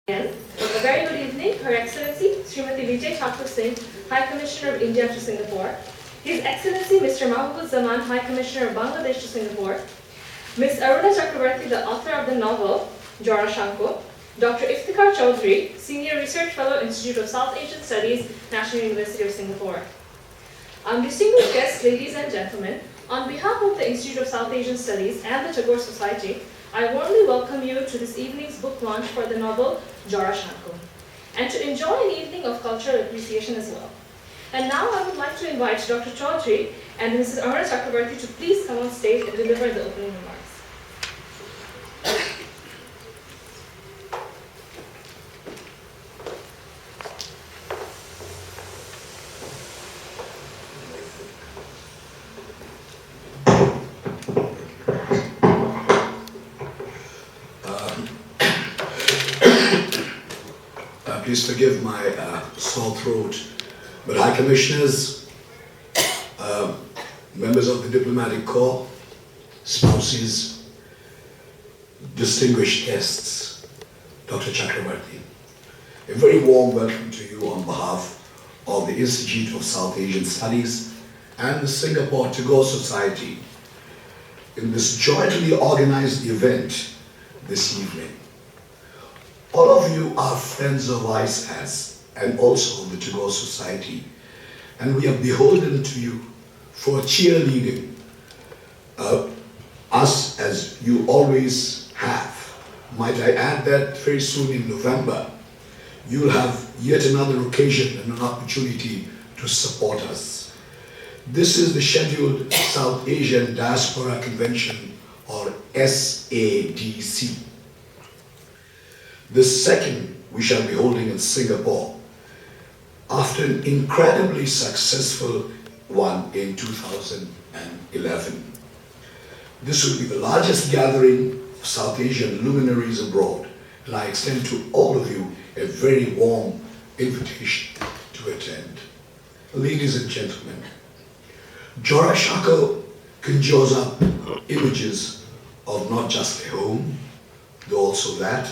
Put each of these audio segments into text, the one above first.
Yes. A very good evening, Her Excellency Srimati Vijay Thakur Singh, High Commissioner of India to Singapore, His Excellency Mr. Mahbub Zaman, High Commissioner of Bangladesh to Singapore, Ms. Aruna Chakrabarti, the author of the novel Jora Shanko, Dr. Iftikhar Chaudhry, Senior Research Fellow, Institute of South Asian Studies, National University of Singapore. Distinguished guests, ladies and gentlemen, on behalf of the Institute of South Asian Studies and the Tagore Society, I warmly welcome you to this evening's book launch for the novel Jora Shanko, and to enjoy an evening of cultural appreciation as well. And now I would like to invite Dr. Chaudhry and Mrs. Aruna Chakrabarti to please come on stage and deliver the opening remarks. Please forgive my sore throat, but High Commissioners, members of the Diplomatic Corps, spouses, distinguished guests, Dr. Chakrabarti, a very warm welcome to you on behalf of the Institute of South Asian Studies and the Singapore Tagore Society in this jointly organized event this evening. All of you are friends of ISAS and also of the Tagore Society, and we are beholden to you for cheerleading us as you always have. Might I add that very soon in November, you'll have yet another occasion and an opportunity to support us. This is the scheduled South Asian Diaspora Convention, or SADC. The second we shall be holding in Singapore after an incredibly successful one in 2011. This will be the largest gathering of South Asian luminaries abroad, and I extend to all of you a very warm invitation to attend. Ladies and gentlemen, Jora Shanko conjures up images of not just a home, though also that,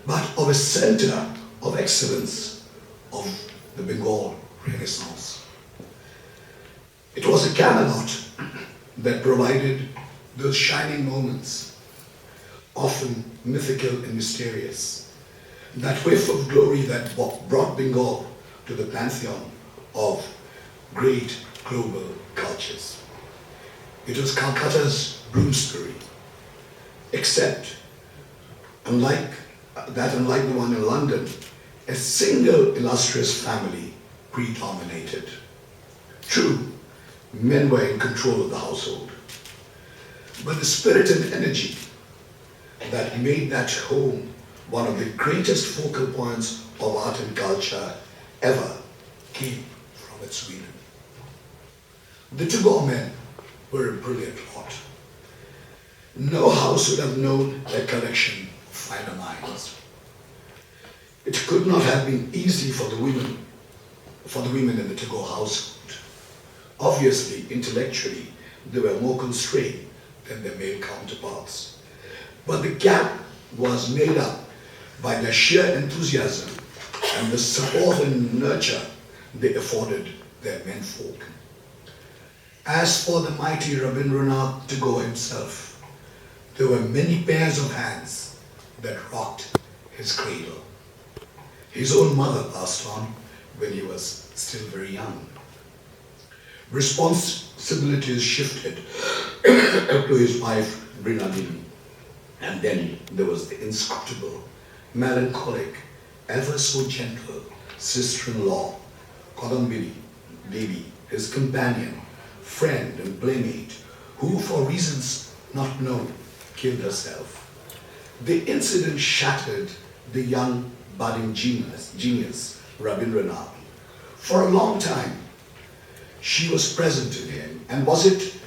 but of a center of excellence of the Bengal Renaissance. It was a Camelot that provided those shining moments, often mythical and mysterious, that whiff of glory that brought Bengal to the pantheon of great global cultures. It was Calcutta's Bloomsbury, except unlike the one in London, a single illustrious family predominated. True, men were in control of the household, but the spirit and energy that made that home one of the greatest focal points of art and culture ever came from its women. The Tagore men were a brilliant lot. No house would have known their collection of finer minds. It could not have been easy for the women in the Tagore household. Obviously, intellectually, they were more constrained than their male counterparts. But the gap was made up by their sheer enthusiasm and the support and nurture they afforded their menfolk. As for the mighty Rabindranath Tagore himself, there were many pairs of hands that rocked his cradle. His own mother passed on when he was still very young. Responsibilities shifted to his wife, Brinadini. And then there was the inscrutable, melancholic, ever so gentle sister-in-law, Kadambini Devi, his companion, friend and playmate, who for reasons not known killed herself. The incident shattered the young budding genius Rabindranath. For a long time, she was present in him, and was it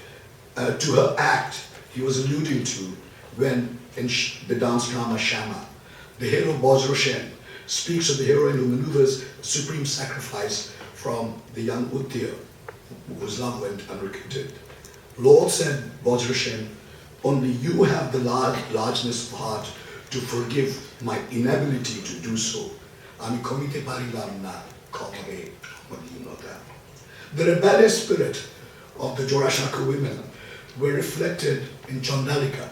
to her act he was alluding to when in the dance drama Shama, the hero Bajroshen speaks of the heroine who maneuvers supreme sacrifice from the young Uttir, whose love went unrequited. Lord, said Bajroshen, only you have the largeness of heart to forgive my inability to do so. Ami komite parilam na komore modinota. The rebellious spirit of the Jorashaka women were reflected in Chandalika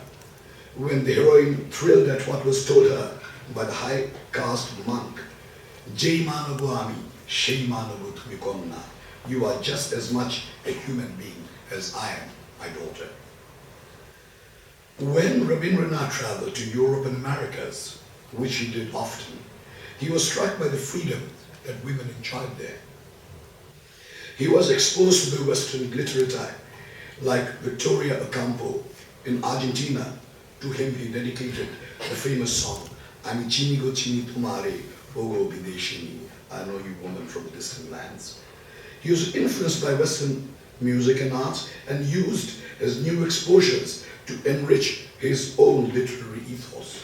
when the heroine thrilled at what was told her by the high caste monk, Jai Manavu Ami, Shai Manavu Tumikomna. You are just as much a human being as I am, my daughter. When Rabindranath traveled to Europe and Americas, which he did often, he was struck by the freedom that women enjoyed there. He was exposed to the Western literati like Victoria Ocampo in Argentina. To him he dedicated the famous song, Ami Chinigo Chini Tumare Ogo Bideshini, I know you women from distant lands. He was influenced by Western music and arts and used his new exposures to enrich his own literary ethos.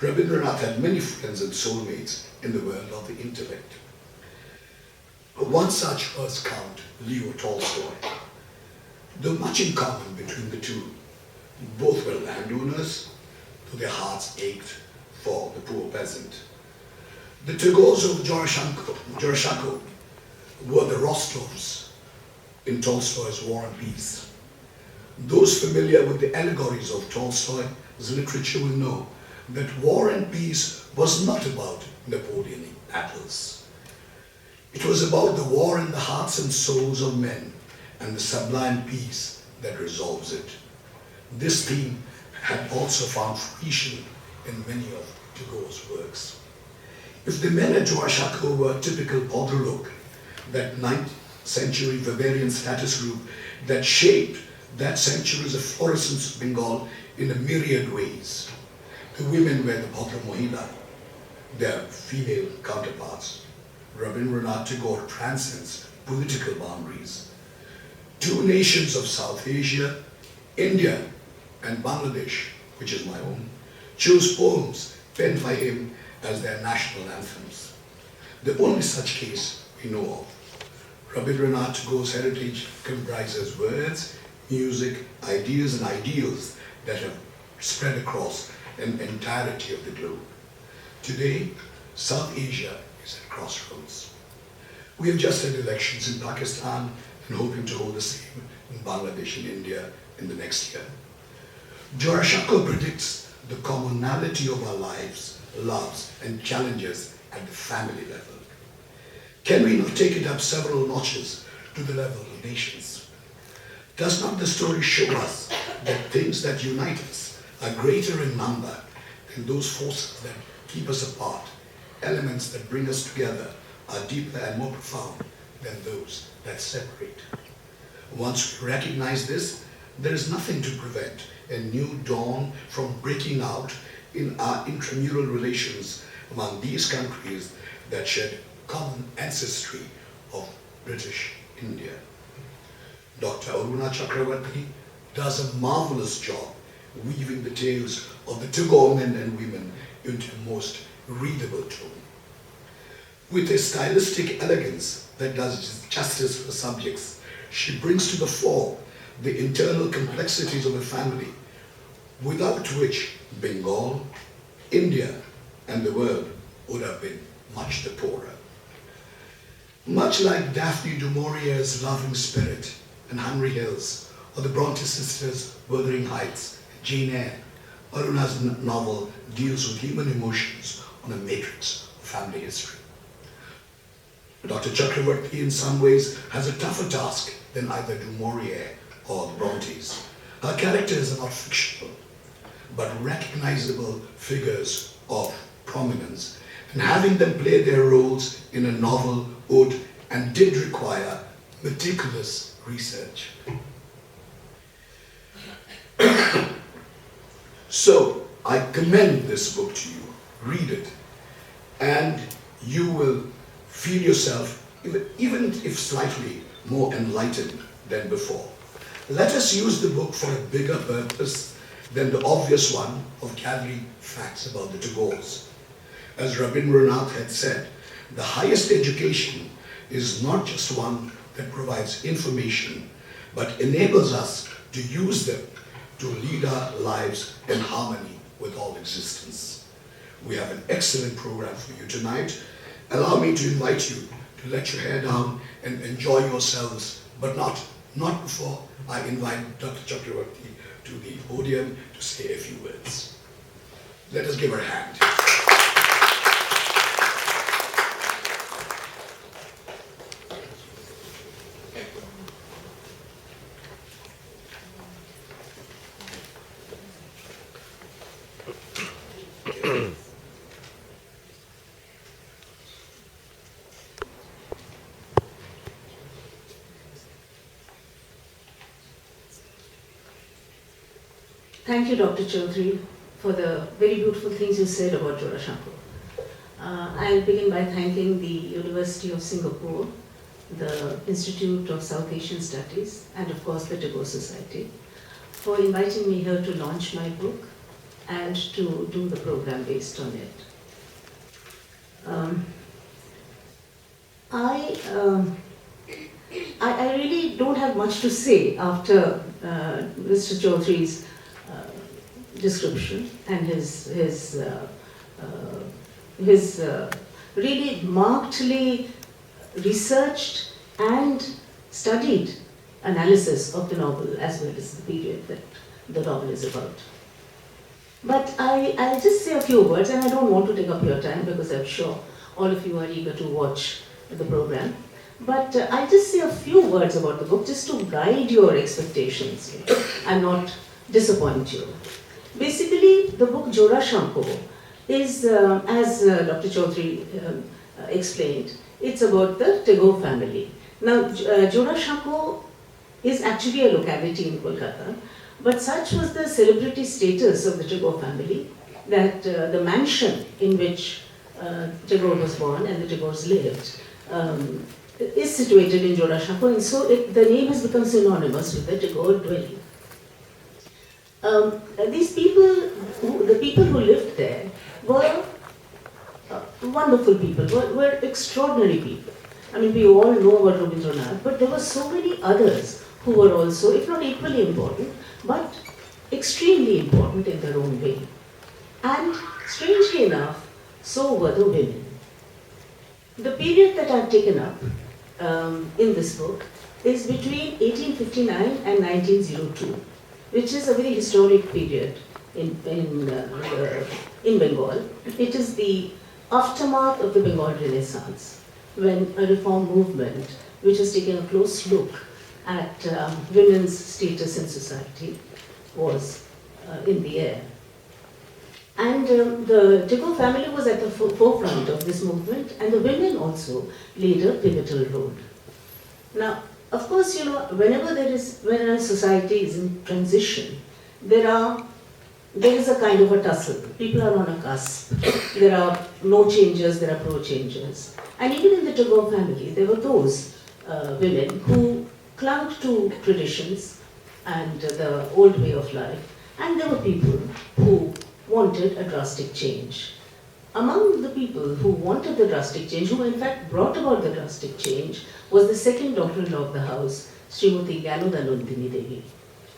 Rabindranath had many friends and soulmates in the world of the intellect. One such was Count Leo Tolstoy. Though much in common between the two, both were landowners, though their hearts ached for the poor peasant. The Tagores of Joroshako were the Rostovs in Tolstoy's War and Peace. Those familiar with the allegories of Tolstoy's literature will know that War and Peace was not about Napoleonic battles. It was about the war in the hearts and souls of men and the sublime peace that resolves it. This theme had also found fruition in many of Tagore's works. If the men at Jorashako were typical Podrolog, that 9th century Bavarian status group that shaped that century's efflorescence of Bengal in a myriad ways, the women were the Bhadra Mohila, their female counterparts. Rabindranath Tagore transcends political boundaries. Two nations of South Asia, India and Bangladesh, which is my own, chose poems penned by him as their national anthems. The only such case we know of. Rabindranath Tagore's heritage comprises words, music, ideas and ideals that have spread across an entirety of the globe. Today, South Asia is at crossroads. We have just had elections in Pakistan and hoping to hold the same in Bangladesh and India in the next year. Jorashako predicts the commonality of our lives, loves and challenges at the family level. Can we not take it up several notches to the level of nations? Does not the story show us that things that unite us are greater in number than those forces that keep us apart? Elements that bring us together are deeper and more profound than those that separate. Once we recognize this, there is nothing to prevent a new dawn from breaking out in our intramural relations among these countries that share common ancestry of British India. Dr. Aruna Chakravarti does a marvelous job weaving the tales of the Tagore men and women into a most readable tone. With a stylistic elegance that does justice to the subjects, she brings to the fore the internal complexities of a family, without which Bengal, India, and the world would have been much the poorer. Much like Daphne du Maurier's Loving Spirit and Hungry Hills, or the Bronte sisters' Wuthering Heights, Jane Eyre, Aruna's novel deals with human emotions on a matrix of family history. Dr. Chakravarti in some ways has a tougher task than either du Maurier or the Brontes. Her characters are not fictional, but recognizable figures of prominence, and having them play their roles in a novel would and did require meticulous research. So, I commend this book to you. Read it, and you will feel yourself, even if slightly, more enlightened than before. Let us use the book for a bigger purpose than the obvious one of gathering facts about the Tagores. As Rabindranath had said, the highest education is not just one that provides information, but enables us to use them to lead our lives in harmony with all existence. We have an excellent program for you tonight. Allow me to invite you to let your hair down and enjoy yourselves, but not before I invite Dr. Chakravarti to the podium to say a few words. Let us give her a hand. Thank you, Dr. Chaudhary, for the very beautiful things you said about Jorasanko. I'll begin by thanking the University of Singapore, the Institute of South Asian Studies, and of course the Tagore Society, for inviting me here to launch my book and to do the program based on it. I really don't have much to say after Mr. Chaudhary's description and his really markedly researched and studied analysis of the novel as well as the period that the novel is about. But I'll just say a few words, and I don't want to take up your time because I'm sure all of you are eager to watch the program. But I'll just say a few words about the book just to guide your expectations and not disappoint you. Basically, the book Jorasanko is, as Dr. Chaudhary explained, it's about the Tagore family. Now, Jorasanko is actually a locality in Kolkata, but such was the celebrity status of the Tagore family that the mansion in which Tagore was born and the Tagores lived is situated in Jorasanko, and so the name has become synonymous with the Tagore dwelling. These people, the people who lived there, were wonderful people, were extraordinary people. I mean, we all know about Rabindranath, but there were so many others who were also, if not equally important, but extremely important in their own way. And strangely enough, so were the women. The period that I've taken up in this book is between 1859 and 1902, which is a very historic period in Bengal. It is the aftermath of the Bengal Renaissance, when a reform movement, which was taking a close look at women's status in society, was in the air. And the Tagore family was at the forefront of this movement, and the women also played a pivotal role. Now, of course, you know, when a society is in transition, there is a kind of a tussle. People are on a cusp. There are no changers, there are pro-changers. And even in the Tagore family, there were those women who clung to traditions and the old way of life. And there were people who wanted a drastic change. Among the people who wanted the drastic change, who in fact brought about the drastic change, was the second daughter-in-law of the house, Srimati Gyanodhanundini Devi.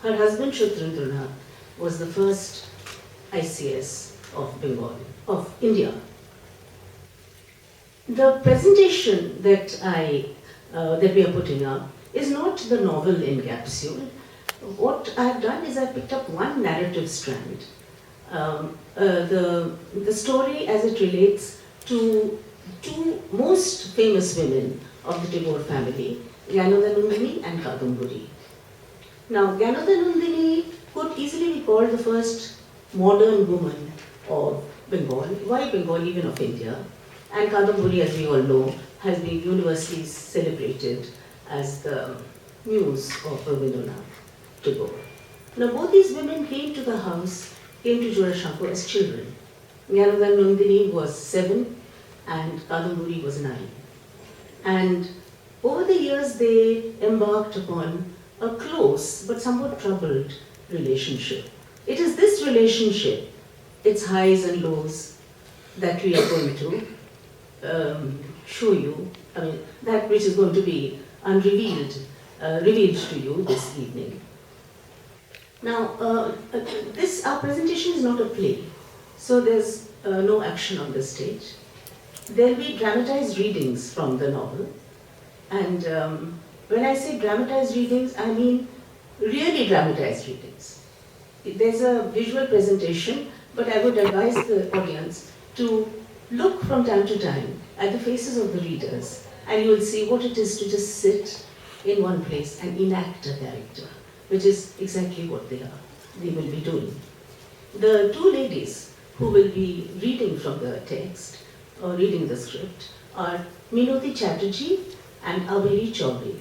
Her husband, Shatrendranath, was the first ICS of Bengal, of India. The presentation that we are putting up is not the novel in capsule. What I have done is I picked up one narrative strand. The story as it relates to two most famous women of the Tagore family, Gyanodhanundini and Kadamburi. Now, Gyanodhanundini could easily be called the first modern woman of Bengal. Why Bengal, even of India? And Kadamburi, as we all know, has been universally celebrated as the muse of Rabindranath Tagore. Now, both these women came to Jorasanko as children. Gyanodhanundini was 7 and Kadamburi was 9. And over the years, they embarked upon a close but somewhat troubled relationship. It is this relationship, its highs and lows, that we are going to show you, that which is going to be revealed to you this evening. Now, our presentation is not a play, so there's no action on the stage. There'll be dramatized readings from the novel, and when I say dramatized readings, I mean really dramatized readings. There's a visual presentation, but I would advise the audience to look from time to time at the faces of the readers, and you will see what it is to just sit in one place and enact a character, which is exactly what they will be doing. The two ladies who will be reading from the text or reading the script are Minoti Chatterjee and Averi Chaudhary.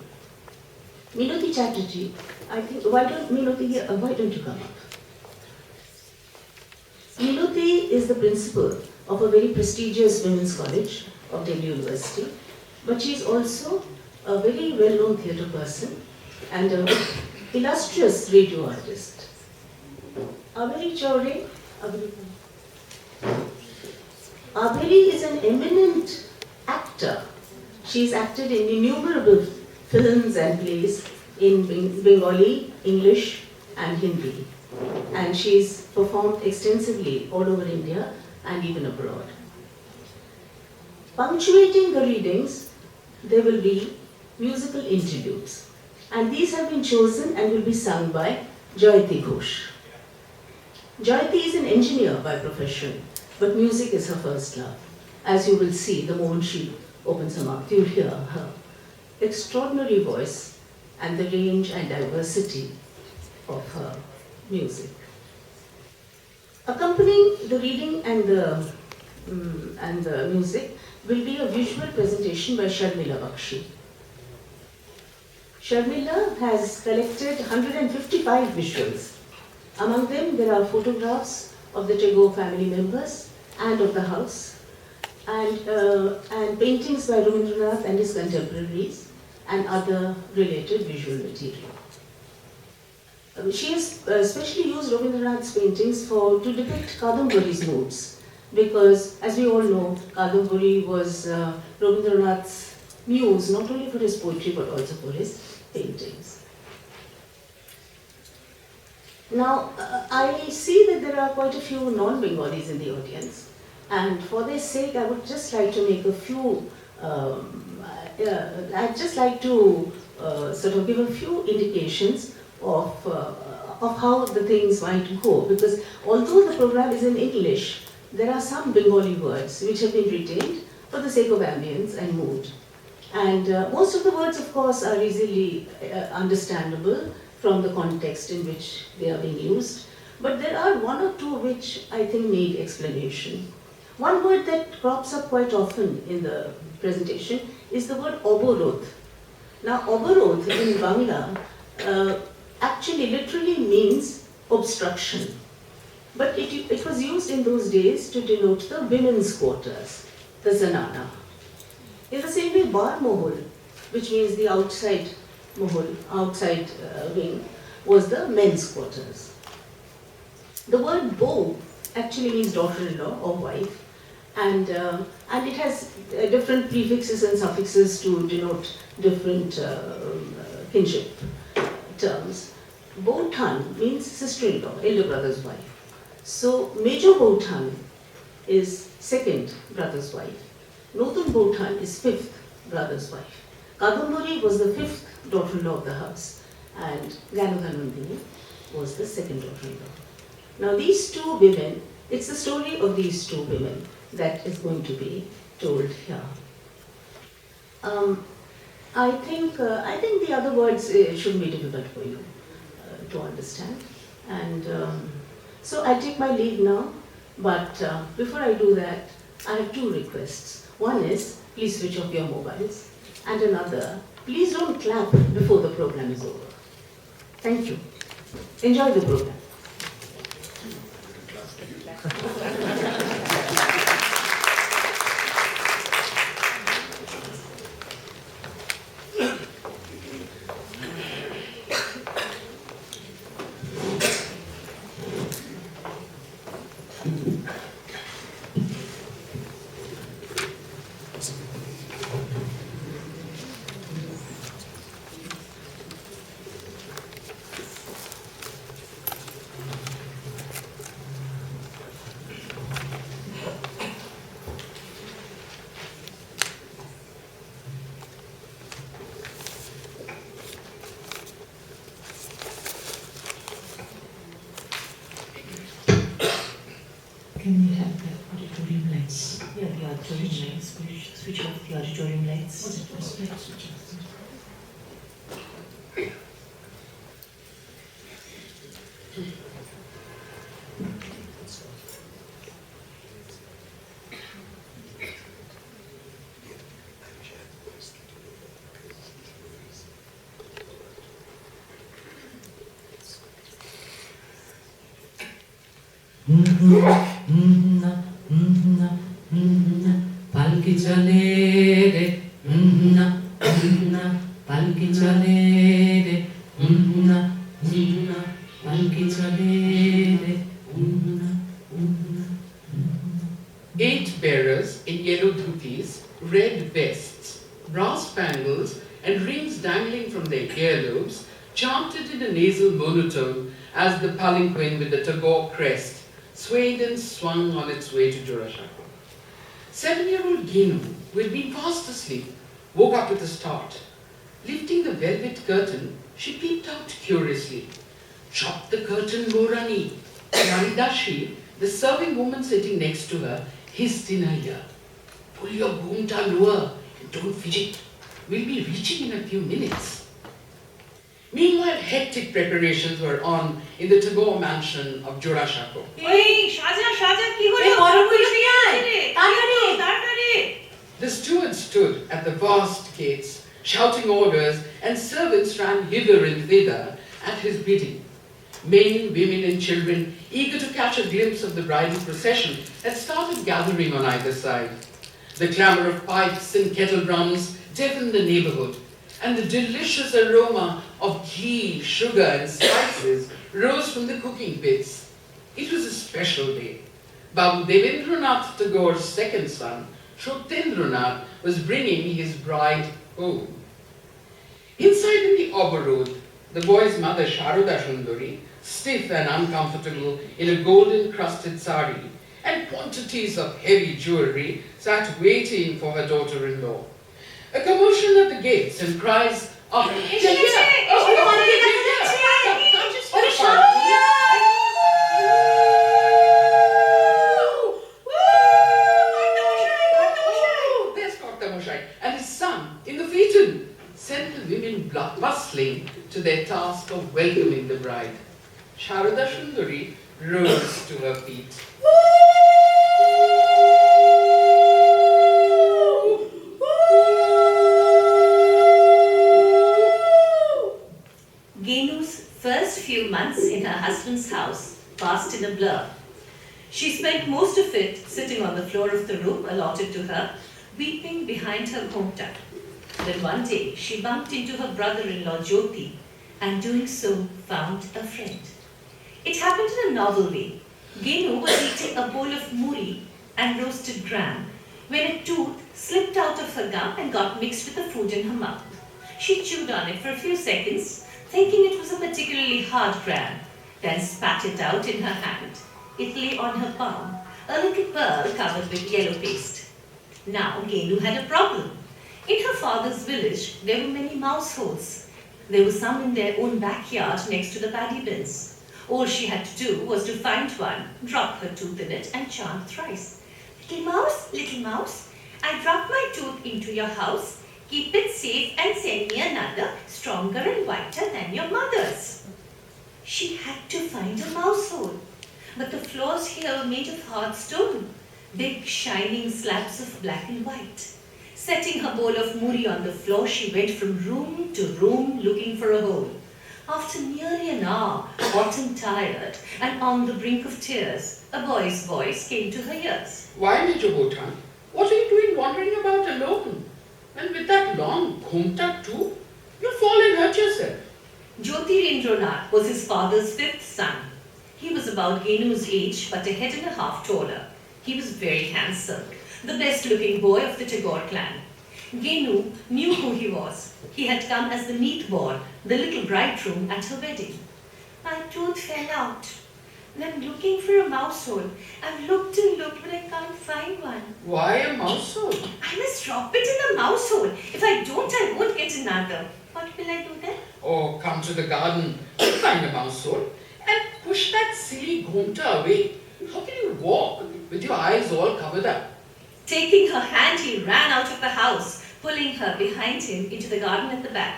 Minoti Chatterjee, I think, why don't you come up? Minoti is the principal of a very prestigious women's college of Delhi University, but she is also a very well-known theatre person and an illustrious radio artist. Averi Chaudhary, Averi is an eminent actor. She's acted in innumerable films and plays in Bengali, English and Hindi. And she's performed extensively all over India and even abroad. Punctuating the readings, there will be musical interludes. And these have been chosen and will be sung by Jayati Ghosh. Jayati is an engineer by profession, but music is her first love. As you will see the moment she opens her mouth, you'll hear her extraordinary voice and the range and diversity of her music. Accompanying the reading and the music will be a visual presentation by Sharmila Bakshi. Sharmila has collected 155 visuals. Among them, there are photographs of the Tagore family members and of the house, and paintings by Rabindranath and his contemporaries, and other related visual material. She has especially used Rabindranath's paintings to depict Kadambari's moods, because, as we all know, Kadambari was Rabindranath's muse, not only for his poetry but also for his paintings. Now, I see that there are quite a few non-Bengalis in the audience, and for their sake, I would just like to make a few, I'd just like to sort of give a few indications of how the things might go, because although the program is in English, there are some Bengali words which have been retained for the sake of ambience and mood. And most of the words, of course, are easily understandable from the context in which they are being used. But there are one or two which I think need explanation. One word that crops up quite often in the presentation is the word oborodh. Now, oborodh in Bangla actually literally means obstruction. But it was used in those days to denote the women's quarters, the zanana. In the same way, bar mohol, which means the outside mohol, outside wing, was the men's quarters. The word beau actually means daughter-in-law or wife, and it has different prefixes and suffixes to denote different kinship terms. Bothan means sister-in-law, elder brother's wife. So Major Bothan is second brother's wife. Notun Bothan is fifth brother's wife. Kadambari was the fifth daughter-in-law of the house, and Ganodhanandini was the second daughter-in-law. Now these two women, it's the story of these two women that is going to be told here. I think the other words shouldn't be difficult for you to understand. And so I'll take my leave now, but before I do that, I have two requests. One is, please switch off your mobiles, and another, please don't clap before the program is over. Thank you. Enjoy the program. auditorium lights. Switch off the auditorium lights. Palki chale re, palki chale re, palki chale re. 8 bearers in yellow dhutis, red vests, brass bangles, and rings dangling from their earlobes chanted in a nasal monotone as the palanquin with the Tagore crest swayed and swung on its way to Jorasanko. 7-year-old Genu, who had been fast asleep, woke up with a start. Lifting the velvet curtain, she peeped out curiously. Drop the curtain, Morani. Naridashi, the serving woman sitting next to her, hissed in her ear. Pull your ghumta lower and don't fidget. We'll be reaching in a few minutes. Meanwhile, hectic preparations were on in the Tagore mansion of Jorasanko. The steward stood at the vast gates, shouting orders, and servants ran hither and thither at his bidding. Men, women, and children, eager to catch a glimpse of the bridal procession, had started gathering on either side. The clamour of pipes and kettle drums deafened the neighbourhood, and the delicious aroma of ghee, sugar, and spices rose from the cooking pits. It was a special day. Babu Devendranath Tagore's second son, Shobtendranath, was bringing his bride home. Inside in the Oberod, the boy's mother, Sharoda Sundari, stiff and uncomfortable in a golden-crusted sari, and quantities of heavy jewelry, sat waiting for her daughter-in-law. A commotion at the gates and cries of and his son in the phaeton sent the women bustling to their task of welcoming the bride. Sharada Sundari rose to her feet. Genu's first few months in her husband's house passed in a blur. She spent most of it sitting on the floor of the room allotted to her, weeping behind her ghomta. Then one day she bumped into her brother-in-law Jyoti, and doing so found a friend. It happened in a novel way. Genu was eating a bowl of muri and roasted gram when a tooth slipped out of her gum and got mixed with the food in her mouth. She chewed on it for a few seconds, thinking it was a particularly hard gram, then spat it out in her hand. It lay on her palm, a little pearl covered with yellow paste. Now Genu had a problem. In her father's village, there were many mouse holes. There were some in their own backyard next to the paddy bins. All she had to do was to find one, drop her tooth in it, and chant thrice. Little mouse, I dropped my tooth into your house. Keep it safe and send me another, stronger and whiter than your mother's. She had to find a mouse hole, but the floors here were made of hard stone, big shining slabs of black and white. Setting her bowl of muri on the floor, she went from room to room looking for a hole. After nearly an hour, hot and tired, and on the brink of tears, a boy's voice came to her ears. Why, Major Bhutan? What are you doing wandering about alone? And with that long ghomta too? You'll fall and hurt yourself. Jyotirendranath was his father's fifth son. He was about Genu's age, but a head and a half taller. He was very handsome, the best-looking boy of the Tagore clan. Genu knew who he was. He had come as the neat-born, the little bridegroom at her wedding. My tooth fell out, and I'm looking for a mouse hole. I've looked and looked, but I can't find one. Why a mouse hole? I must drop it in the mouse hole. If I don't, I won't get another. What will I do then? Oh, come to the garden, find a mouse hole, and push that silly ghomta away. How can you walk with your eyes all covered up? Taking her hand, he ran out of the house, pulling her behind him into the garden at the back.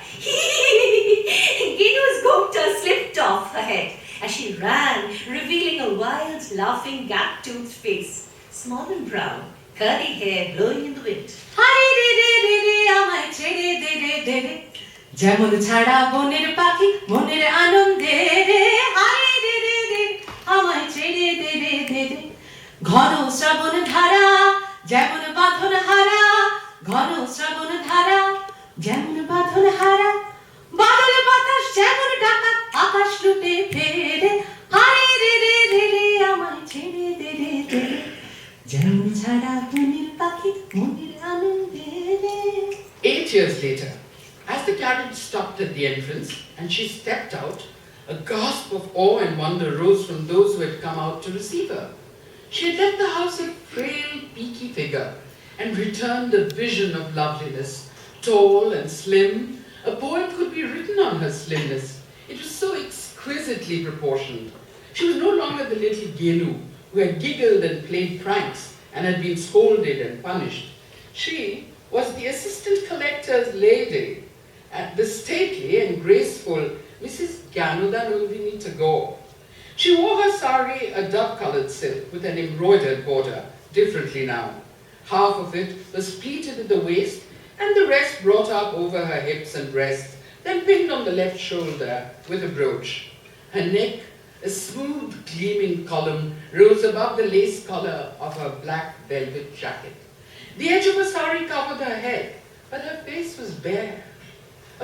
Ginu's gomta slipped off her head as she ran, revealing a wild, laughing, gap-toothed face, small and brown, curly hair blowing in the wind. যেমন ছাড়া বনের পাখি মনের আনন্দে রে হায় রে রে রে আমায় ছেড়ে দে রে দে রে ঘন শ্রাবণ ধারা যেমন বাঁধন হারা ঘন শ্রাবণ ধারা যেমন বাঁধন হারা বাদল বাতাস যেমন ডাকাত আকাশ লুটে ফেরে হায় রে রে রে রে আমায় ছেড়ে দে রে দে রে যেমন ছাড়া বনের পাখি মনের আনন্দে রে 8 years later, as the carriage stopped at the entrance and she stepped out, a gasp of awe and wonder rose from those who had come out to receive her. She had left the house a frail, peaky figure and returned a vision of loveliness. Tall and slim, a poem could be written on her slimness. It was so exquisitely proportioned. She was no longer the little Genu who had giggled and played pranks and had been scolded and punished. She was the assistant collector's lady, the stately and graceful Mrs. Gyanudanandini Tagore. She wore her sari a dove-coloured silk with an embroidered border, differently now. Half of it was pleated at the waist and the rest brought up over her hips and breasts, then pinned on the left shoulder with a brooch. Her neck, a smooth gleaming column, rose above the lace collar of her black velvet jacket. The edge of her sari covered her head, but her face was bare.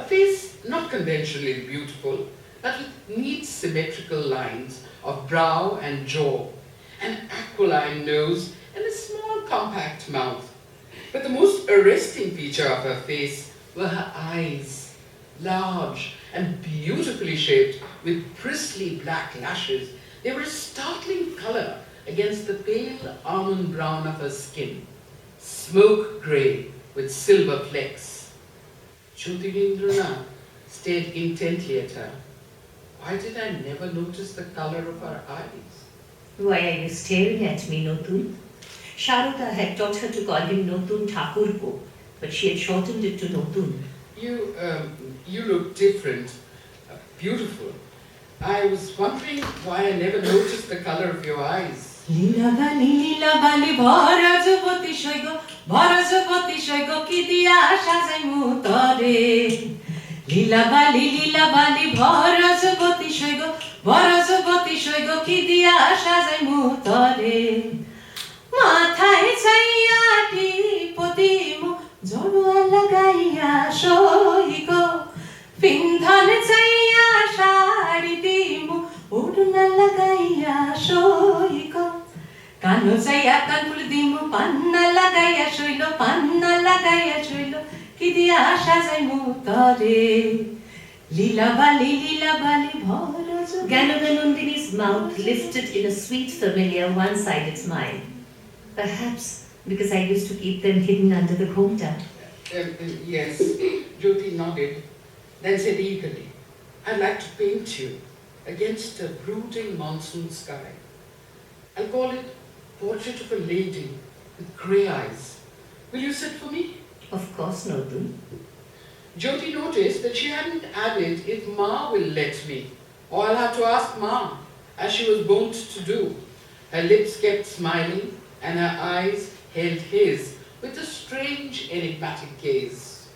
A face not conventionally beautiful, but with neat symmetrical lines of brow and jaw, an aquiline nose and a small compact mouth. But the most arresting feature of her face were her eyes, large and beautifully shaped with bristly black lashes. They were a startling colour against the pale almond brown of her skin, smoke grey with silver flecks. Jyotirindranath stared intently at her. Why did I never notice the colour of her eyes? Why are you staring at me, Notun? Sharuda had taught her to call him Notun Thakurpo, but she had shortened it to Notun. You look different, beautiful. I was wondering why I never noticed the colour of your eyes. লীলা বালি ভরা যুবতী সৈগ কি দিয়া সাজাই মুতরে লীলা বালি ভরা যুবতী সৈগ কি দিয়া সাজাই মুতরে মাথায় ছাইয়া টিপতি মু জড়ুয়া লাগাইয়া সৈগ পিন্ধন ছাইয়া শাড়ি দিমু ওড়না লাগাইয়া সৈগ কানো চাইয়া কানফুল দিমু পান্না লাগাইয়া শৈল কি দিয়া সাজাই মুতরে লীলা বালি ভরা Ganadanandini's mouth lifted in a sweet, familiar, one-sided smile. Perhaps because I used to keep them hidden under the ghomta. Yes, Jyoti nodded, then said eagerly, I'd like to paint you against a brooding monsoon sky. I'll call it Portrait of a Lady with grey eyes. Will you sit for me? Of course, Notun. Jyoti noticed that she hadn't added if Ma will let me, or I'll have to ask Ma, as she was wont to do. Her lips kept smiling, and her eyes held his with a strange, enigmatic gaze.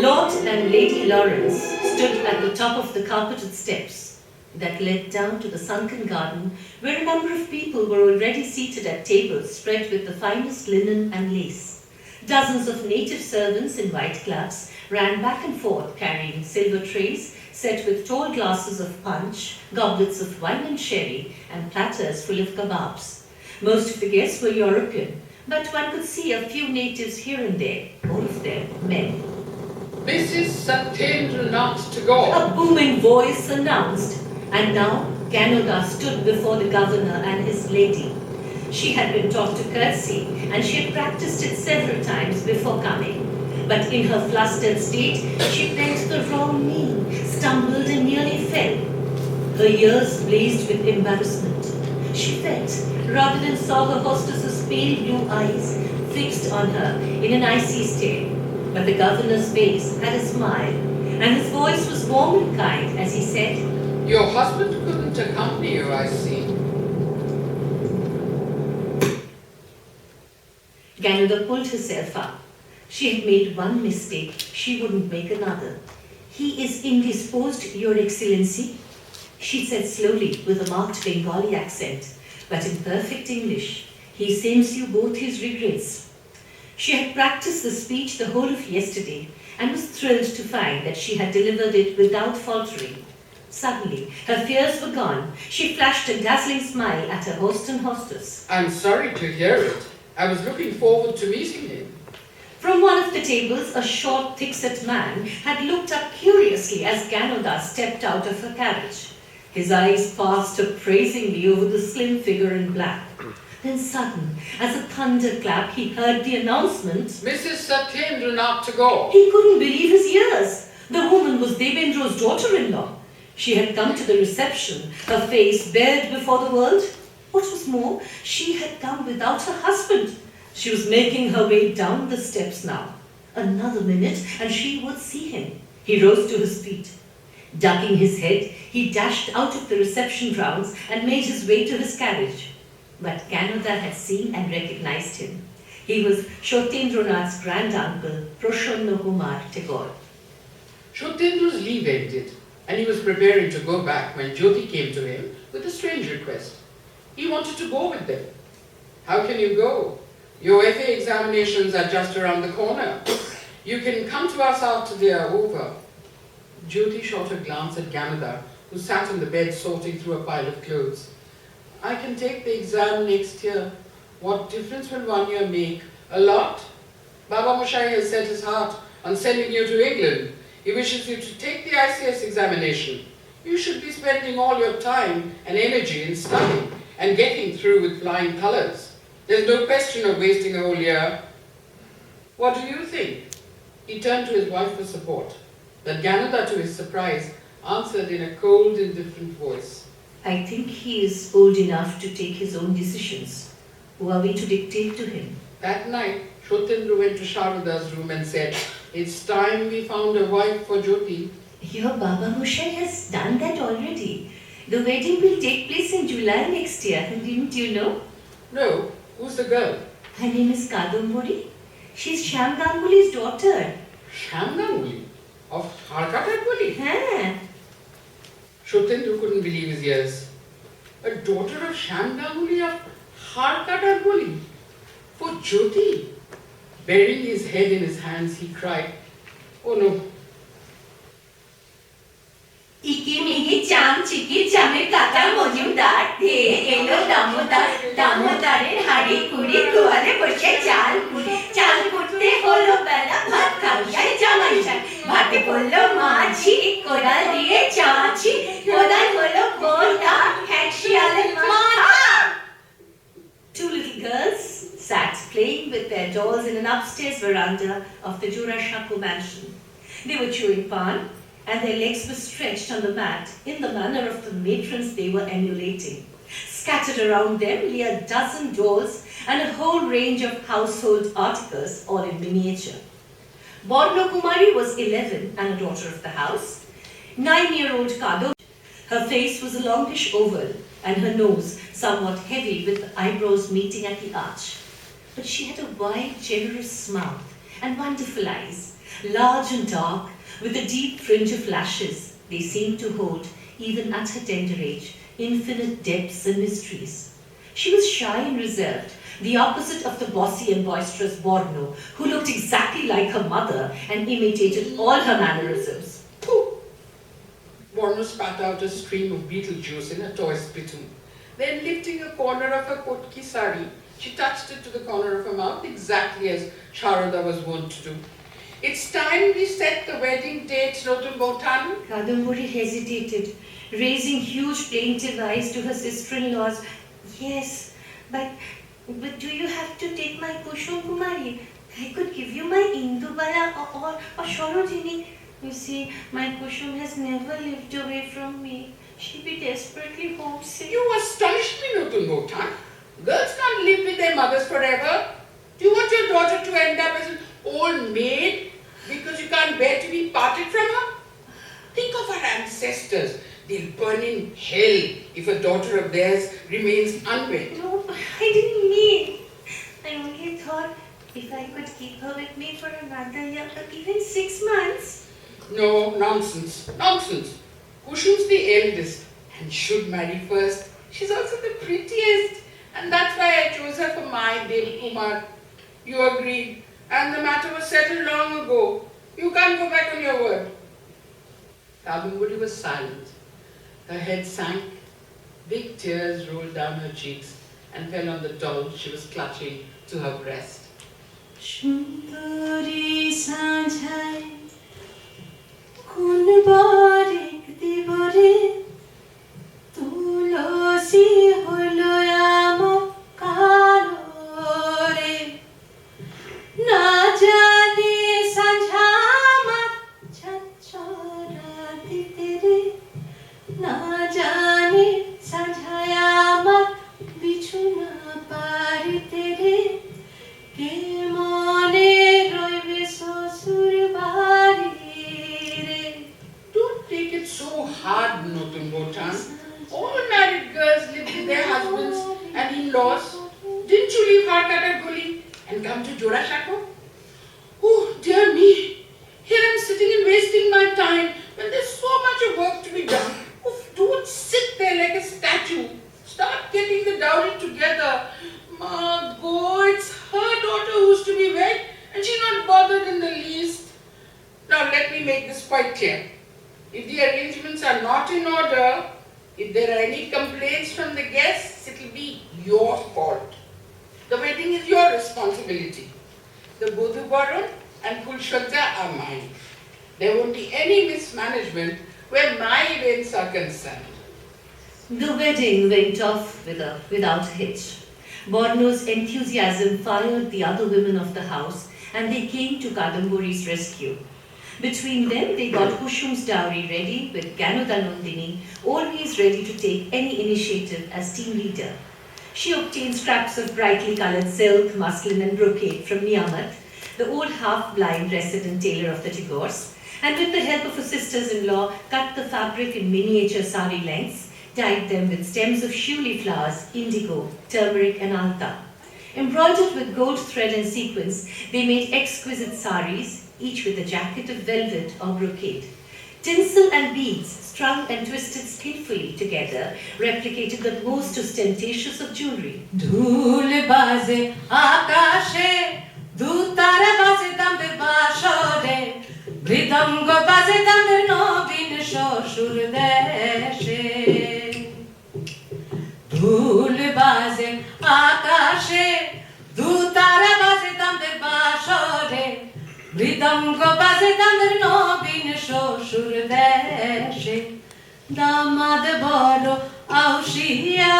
Lord and Lady Lawrence stood at the top of the carpeted steps that led down to the sunken garden, where a number of people were already seated at tables spread with the finest linen and lace. Dozens of native servants in white gloves ran back and forth carrying silver trays set with tall glasses of punch, goblets of wine and sherry, and platters full of kebabs. Most of the guests were European, but one could see a few natives here and there, all of them men. Mrs. Satyendranath Tagore. A booming voice announced, and now Ganoga stood before the governor and his lady. She had been taught to curtsy, and she had practiced it several times before coming. But in her flustered state, she bent the wrong knee, stumbled and nearly fell. Her ears blazed with embarrassment. She felt, rather than saw her hostess's pale blue eyes fixed on her in an icy stare. But the governor's face had a smile, and his voice was warm and kind as he said, Your husband couldn't accompany you, I see. Ganodar pulled herself up. She had made one mistake, she wouldn't make another. He is indisposed, Your Excellency, she said slowly with a marked Bengali accent, but in perfect English. He sends you both his regrets. She had practiced the speech the whole of yesterday and was thrilled to find that she had delivered it without faltering. Suddenly, her fears were gone. She flashed a dazzling smile at her host and hostess. I'm sorry to hear it. I was looking forward to meeting him. From one of the tables, a short, thick-set man had looked up curiously as Ganodar stepped out of her carriage. His eyes passed appraisingly over the slim figure in black. Then sudden, as a thunderclap, he heard the announcement. Mrs. Satyendranath Tagore. He couldn't believe his ears. The woman was Devendro's daughter-in-law. She had come to the reception, her face bared before the world. What was more, she had come without her husband. She was making her way down the steps now. Another minute and she would see him. He rose to his feet. Ducking his head, he dashed out of the reception grounds and made his way to his carriage. But Ganodar had seen and recognized him. He was Shotendranath's granduncle, Prasanna Kumar Tagore. Shotendra's leave ended, and he was preparing to go back when Jyoti came to him with a strange request. He wanted to go with them. How can you go? Your FA examinations are just around the corner. You can come to us after they are over. Jyoti shot a glance at Ganodar, who sat on the bed sorting through a pile of clothes. I can take the exam next year. What difference will 1 year make? A lot. Baba Moshai has set his heart on sending you to England. He wishes you to take the ICS examination. You should be spending all your time and energy in studying and getting through with flying colours. There's no question of wasting a whole year. What do you think? He turned to his wife for support, but Ganodar, to his surprise, answered in a cold, indifferent voice. I think he is old enough to take his own decisions. Who are we to dictate to him? That night, Shotendra went to Sharada's room and said, It's time we found a wife for Jyoti. Your Baba Moshai has done that already. The wedding will take place in July next year, didn't you know? No, who's the girl? Her name is Kadamburi. She's Shyam Ganguly's daughter. Shyam Ganguly of Harkat Ganguly. Huh? Shotendra couldn't believe his ears. A daughter of Shyam Ganguly of Harkat Ganguly. For Jyoti. Burying his head in his hands, he cried, Oh no. ইকিমিকি চাম চিকি চামের কাটা মজুমদার ধেয়ে এলো দামোদার দামোদারের হাড়ি কুড়ি দুয়ারে বসে চাল কুটতে হলো বেলা ভাত খাওয়ায় জামাই চাল ভাতে পড়লো মাছি কোদাল দিয়ে চাঁচি কোদাল হলো কোনটা হ্যাঁশিয়ালের মাথা. Two little girls sat playing with their dolls in an upstairs veranda of the Jurashaku mansion. They were chewing pan, and their legs were stretched on the mat in the manner of the matrons they were emulating. Scattered around them lay a dozen dolls and a whole range of household articles, all in miniature. Borno Kumari was 11 and a daughter of the house. 9-year-old Kado. Her face was a longish oval and her nose somewhat heavy with the eyebrows meeting at the arch. But she had a wide, generous mouth and wonderful eyes, large and dark, with a deep fringe of lashes. They seemed to hold, even at her tender age, infinite depths and mysteries. She was shy and reserved, the opposite of the bossy and boisterous Borno, who looked exactly like her mother and imitated all her mannerisms. Pooh! Borno spat out a stream of beetle juice in a toy spittoon. Then, lifting a corner of her kotki sari, she touched it to the corner of her mouth exactly as Sharada was wont to do. It's time we set the wedding date, Rotum Botan. Kadamburi hesitated, raising huge plaintive eyes to her sister-in-laws. Yes, but do you have to take my Kushum Kumari? I could give you my Indubala or Sorojini. You see, my Kushum has never lived away from me. She'd be desperately homesick. You astonish me, Nutun Bhotan. Girls can't live with their mothers forever. Do you want your daughter to end up as an old maid because you can't bear to be parted from her? Think of our ancestors. They'll burn in hell if a daughter of theirs remains unwed. No, I didn't mean. I only thought if I could keep her with me for another year or even 6 months. No, nonsense, nonsense. Kushum's the eldest and should marry first. She's also the prettiest, and that's why I chose her for my Dev Kumar. You agreed, and the matter was settled long ago. You can't go back on your word. Kadamburi was silent. Her head sank, big tears rolled down her cheeks and fell on the doll she was clutching to her breast. সুন্দরী সাঁঝায় কোন বারেক দিবরে তুলসী হলো আমার কালো রে না জানি সাঁঝা আমার ঝাঁঝরা দিতে রে না জানি সাঁঝায় আমার বিছুনা পারিতে রে কে মনে রইবে শ্বশুর বাড়ি রে। Don't take it so hard, Nutun Bhotan. All married girls live with their husbands and in-laws. Didn't you leave Harkata Guli and come to Jorashako? Oh, dear me. Here I'm sitting and wasting my time when there's so much of work to be done. Oh, don't sit there like a statue. Start getting the dowry together. Margot, it's her daughter who's to be wed, and she's not bothered in the least. Now let me make this quite clear. If the arrangements are not in order, if there are any complaints from the guests, it'll be your fault. The wedding is your responsibility. The Bodhu Baron and Pulshwaja are mine. There won't be any mismanagement where my events are concerned. The wedding went off without a hitch. Borno's enthusiasm fired the other women of the house, and they came to Kadamburi's rescue. Between them, they got Kushum's dowry ready, with Ganudanandini always ready to take any initiative as team leader. She obtained scraps of brightly colored silk, muslin, and brocade from Niyamat, the old half-blind resident tailor of the Tagores, and with the help of her sisters-in-law, cut the fabric in miniature sari lengths, dyed them with stems of shuli flowers, indigo, turmeric, and alta. Embroidered with gold thread and sequins, they made exquisite saris, each with a jacket of velvet or brocade. Tinsel and beads, strung and twisted skillfully together, replicated the most ostentatious of jewelry. ঢুল বাজে আকাশে দুতারা বাজে তাম্বের বাসরে মৃদঙ্গ বাজে তাম্বের নবীন শ্বশুর দেশে ঢুল বাজে আকাশে দুতারা বাজে তাম্বের বাসরে মৃদঙ্গ বাজে তাম্বের নবীন শ্বশুর দেশে দামাদ বড় আউশিয়া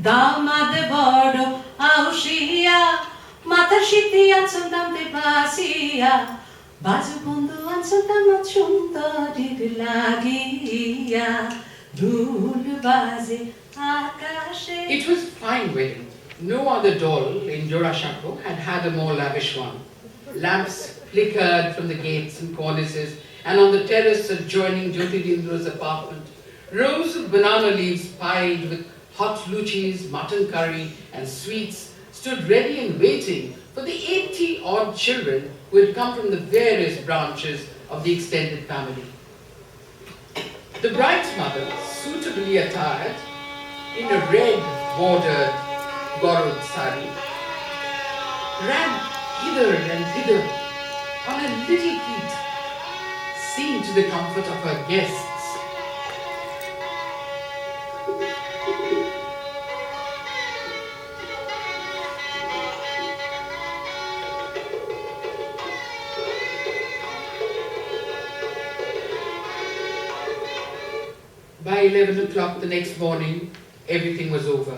দামাদ বড় আউশিয়া মাথার শীতি আনছন দামতে বাসিয়া বাজু বন্ধু আনছন দামত সুন্দরীর লাগিয়া ঢুল বাজে আকাশে। It was a fine wedding. No other doll in Jorashako had had a more lavish one. Lamps flickered from the gates and cornices, and on the terrace adjoining Jyotirindra's apartment, rows of banana leaves piled with hot luchis, mutton curry, and sweets stood ready and waiting for the 80-odd children who had come from the various branches of the extended family. The bride's mother, suitably attired in a red bordered borrowed sari, ran hither and thither on her little feet, seeing to the comfort of her guests. By 11 o'clock the next morning, everything was over.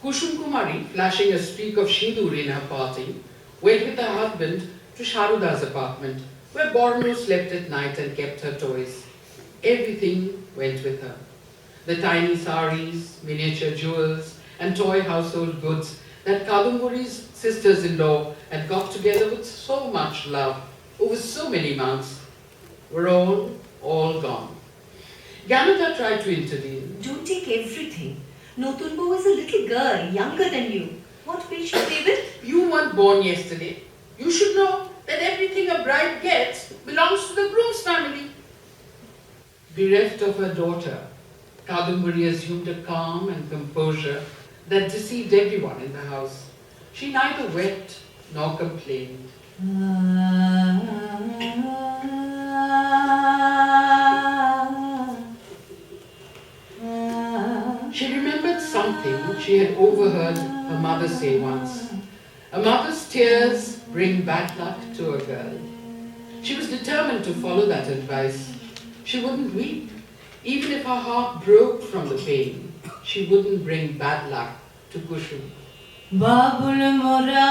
Kushum Kumari, flashing a streak of Shindur in her party, went with her husband to Sharuda's apartment, where Borno slept at night and kept her toys. Everything went with her. The tiny saris, miniature jewels, and toy household goods that Kadumburi's sisters-in-law had got together with so much love over so many months were all gone. Ganata tried to intervene. Don't take everything. Notunbo is a little girl, younger than you. What will she play with? You weren't born yesterday. You should know that everything a bride gets belongs to the groom's family. Bereft of her daughter, Kadumbari assumed a calm and composure that deceived everyone in the house. She neither wept nor complained. She remembered something she had overheard her mother say once. A mother's tears bring bad luck to a girl. She was determined to follow that advice. She wouldn't weep. Even if her heart broke from the pain, she wouldn't bring bad luck to Kushum. Babul Mora,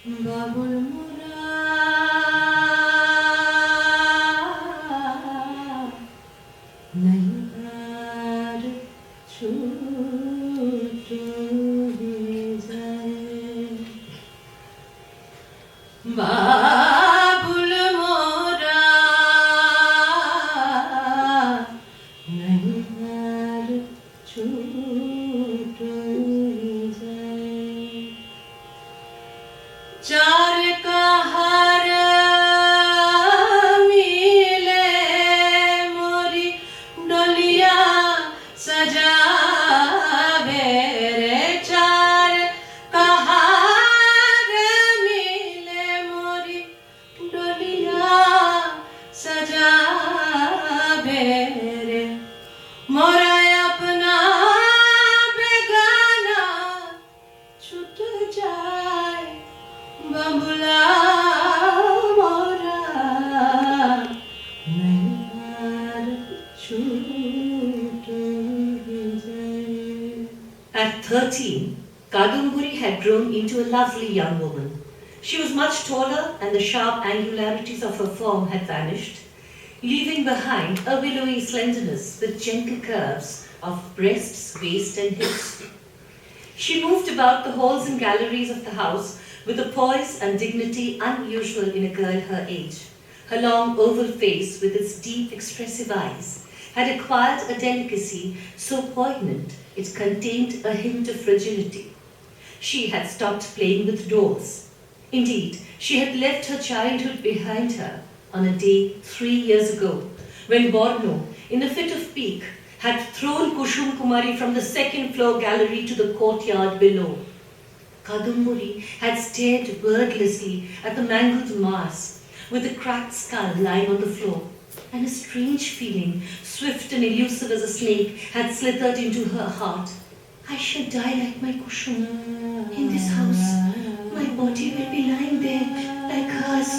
Babul Mora, Nayar Chutu Jaye. Babul Mora, Nayar Chutu Jaye. चार कहार मिले मोरी डोलिया सजावे रे चार कहार मिले मोरी डोलिया सजावे रे मोरा अपना बेगाना छूट जाए Babula Mora, Nayar Chutu Jaye. At 13, Kadumburi had grown into a lovely young woman. She was much taller and the sharp angularities of her form had vanished, leaving behind a willowy slenderness with gentle curves of breasts, waist and hips. She moved about the halls and galleries of the house with a poise and dignity unusual in a girl her age. Her long oval face with its deep expressive eyes had acquired a delicacy so poignant it contained a hint of fragility. She had stopped playing with dolls. Indeed, she had left her childhood behind her on a day 3 years ago when Borno, in a fit of pique, had thrown Kushum Kumari from the second floor gallery to the courtyard below. Kadumburi had stared wordlessly at the mangled mass with the cracked skull lying on the floor, and a strange feeling, swift and elusive as a snake, had slithered into her heart. I shall die like my Kushum. In this house, my body will be lying there like hers.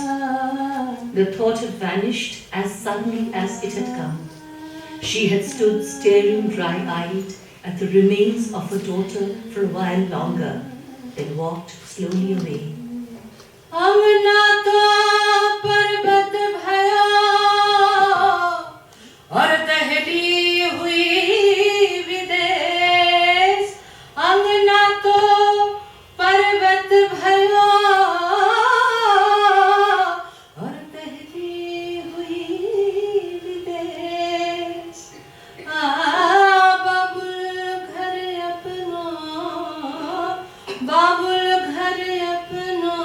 The thought had vanished as suddenly as it had come. She had stood staring dry-eyed at the remains of her daughter for a while longer, then walked slowly away. Amna to parbat bhaya aur tehli hui videsh. Amna to parbat bhaya aur tehli hui videsh. Babul ghar apna, Babul ghar apna,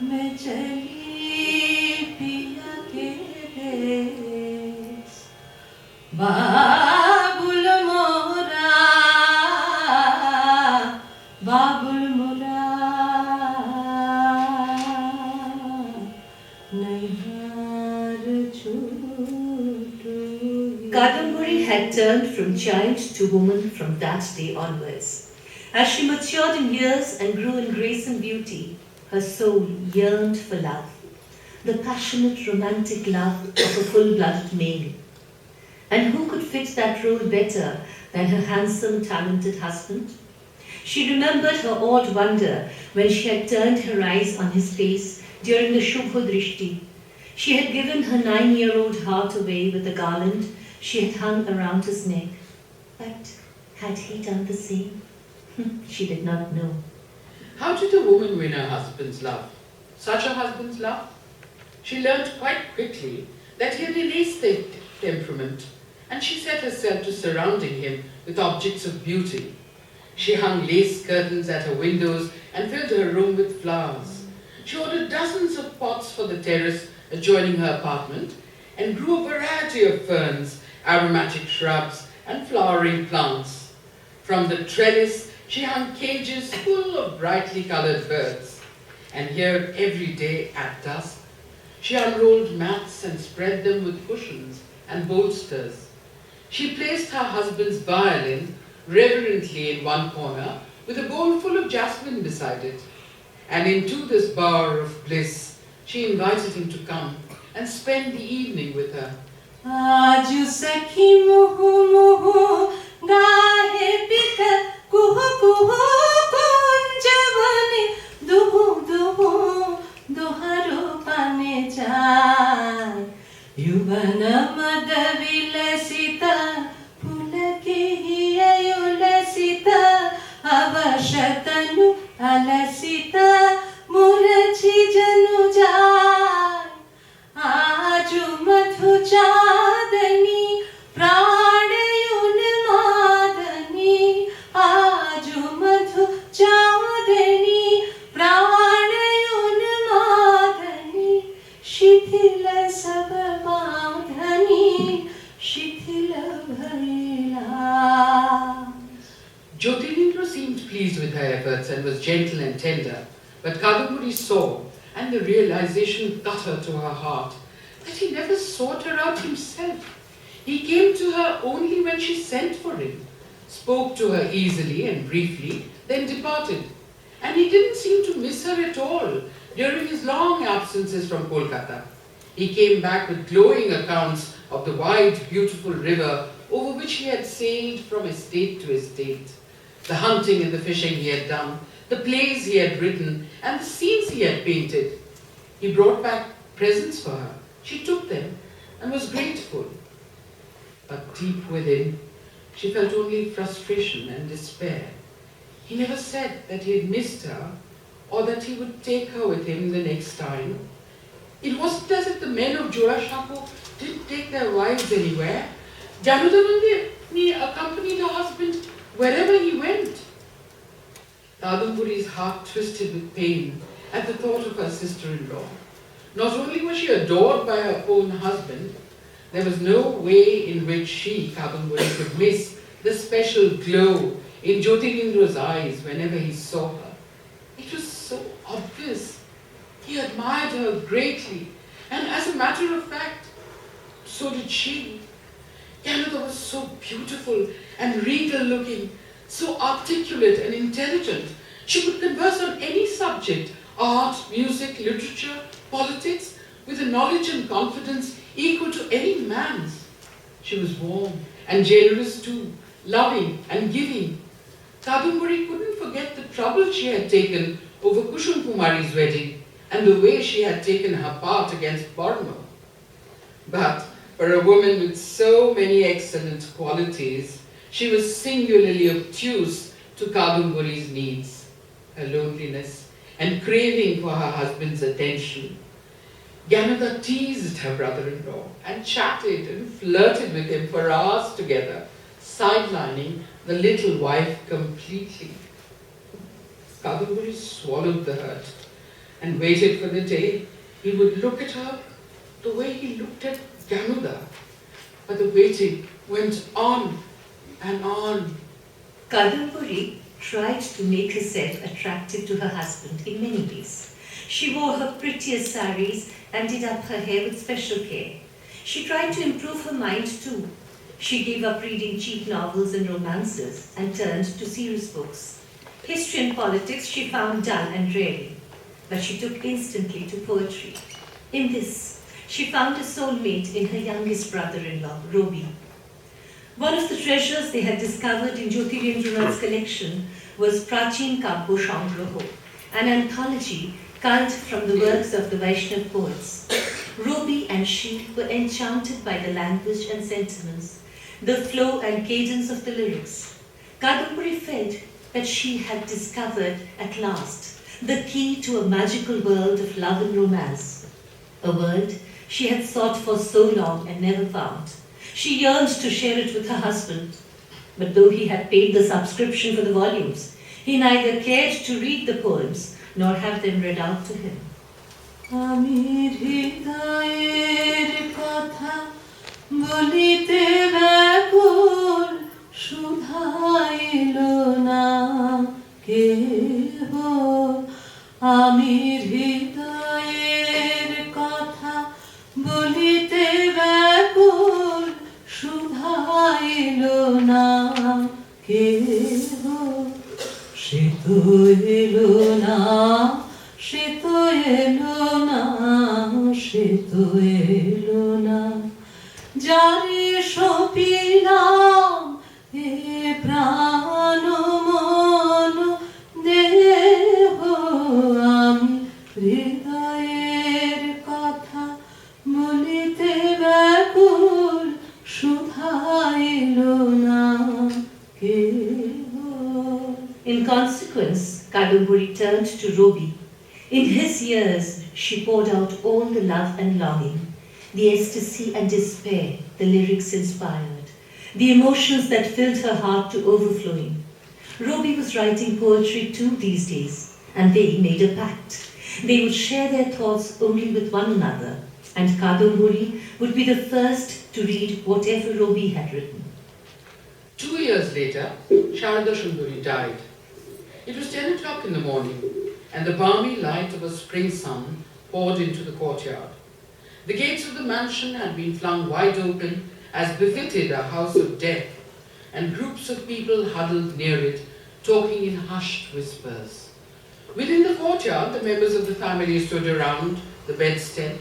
मैं चली पिया के देश. बाबुल मोरा, बाबुल मोरा, नैहार छूटू. Kadumbari had turned from child to woman from that day onwards. As she matured in years and grew in grace and beauty, her soul yearned for love. the passionate romantic love of a full-blooded male. And who could fit that role better than her handsome, talented husband? She remembered her awed wonder when she had turned her eyes on his face during the Shubha Drishti. She had given her 9-year-old heart away with the garland she had hung around his neck. But had he done the same? She did not know. How did a woman win her husband's love? Such a husband's love? She learned quite quickly that he had an aesthetic temperament, and she set herself to surrounding him with objects of beauty. She hung lace curtains at her windows and filled her room with flowers. She ordered dozens of pots for the terrace adjoining her apartment and grew a variety of ferns, aromatic shrubs, and flowering plants. From the trellis, she hung cages full of brightly colored birds. And here, every day at dusk, she unrolled mats and spread them with cushions and bolsters. She placed her husband's violin reverently in one corner with a bowl full of jasmine beside it. And into this bower of bliss, she invited him to come and spend the evening with her. Aaju sakhi muhu muhu gahe pita kuhu kuhu kunjavane duhu duhu duharu pane jai yuvana madavilasita pulake hiya ulasita avashatanu alasita murachi janu jai Aaju madhu chadani pranayun madani Aaju madhu chadani pranayun madani Shithila sab badhani shithila bhaila. Jyotirindra seemed pleased with her efforts and was gentle and tender, but Kadambari saw, and the realization cut her to her heart, that he never sought her out himself. He came to her only when she sent for him, spoke to her easily and briefly, then departed. And he didn't seem to miss her at all during his long absences from Kolkata. He came back with glowing accounts of the wide, beautiful river over which he had sailed from estate to estate, the hunting and the fishing he had done, the plays he had written, and the scenes he had painted. He brought back presents for her. She took them and was grateful. But deep within, she felt only frustration and despair. He never said that he had missed her or that he would take her with him the next time. It wasn't as if the men of Jorasanko didn't take their wives anywhere. Janudamani accompanied her husband wherever he went. Kadambari's heart twisted with pain at the thought of her sister-in-law. Not only was she adored by her own husband, there was no way in which she, Kadambari, could miss the special glow in Jyotirindra's eyes whenever he saw her. It was so obvious. He admired her greatly, and as a matter of fact, so did she. Janudha was so beautiful and regal-looking, so articulate and intelligent. She could converse on any subject, art, music, literature, politics, with a knowledge and confidence equal to any man's. She was warm and generous too, loving and giving. Kadambari couldn't forget the trouble she had taken over Kushum Kumari's wedding and the way she had taken her part against Burma. But for a woman with so many excellent qualities, she was singularly obtuse to Kadambari's needs, her loneliness, and craving for her husband's attention. Janudha teased her brother-in-law and chatted and flirted with him for hours together, sidelining the little wife completely. Kadambari swallowed the hurt and waited for the day he would look at her the way he looked at Janudha. But the waiting went on and on. Kadambari tried to make herself attractive to her husband in many ways. She wore her prettiest saris and did up her hair with special care. She tried to improve her mind too. She gave up reading cheap novels and romances and turned to serious books. History and politics she found dull and dreary, but she took instantly to poetry. In this, she found a soulmate in her youngest brother-in-law, Robi. One of the treasures they had discovered in Jyotirendranath's collection was Prachin Kabbo Sangraho, an anthology culled from the works of the Vaishnav poets. Robi and she were enchanted by the language and sentiments, the flow and cadence of the lyrics. Kadambari felt that she had discovered at last the key to a magical world of love and romance, a world she had sought for so long and never found. She yearned to share it with her husband, but though he had paid the subscription for the volumes, he neither cared to read the poems nor have them read out to him. আমির হৃদয়ের কথা বলিতে ব্যাকুল শুধাইল না কেহ আমির হৃদয়ের কথা বলিতে ব্যাকুল শুধাইল না কেহ সে তো এলো না সে তো এলো না সে তো এলো না যারে সপিলাম এ প্রাণ মন দেহ আমি হৃদয়ের কথা বলিতে ব্যাকুল শুধাইল না কেহ। In consequence, Kadambari turned to Robi. In his years, she poured out all the love and longing, the ecstasy and despair the lyrics inspired, the emotions that filled her heart to overflowing. Robi was writing poetry too these days, and they made a pact. They would share their thoughts only with one another, and Kadambari would be the first to read whatever Robi had written. 2 years later, Sharada Sundari died. It was 10 o'clock in the morning, and the balmy light of a spring sun poured into the courtyard. The gates of the mansion had been flung wide open as befitted a house of death, and groups of people huddled near it, talking in hushed whispers. Within the courtyard, the members of the family stood around the bedstead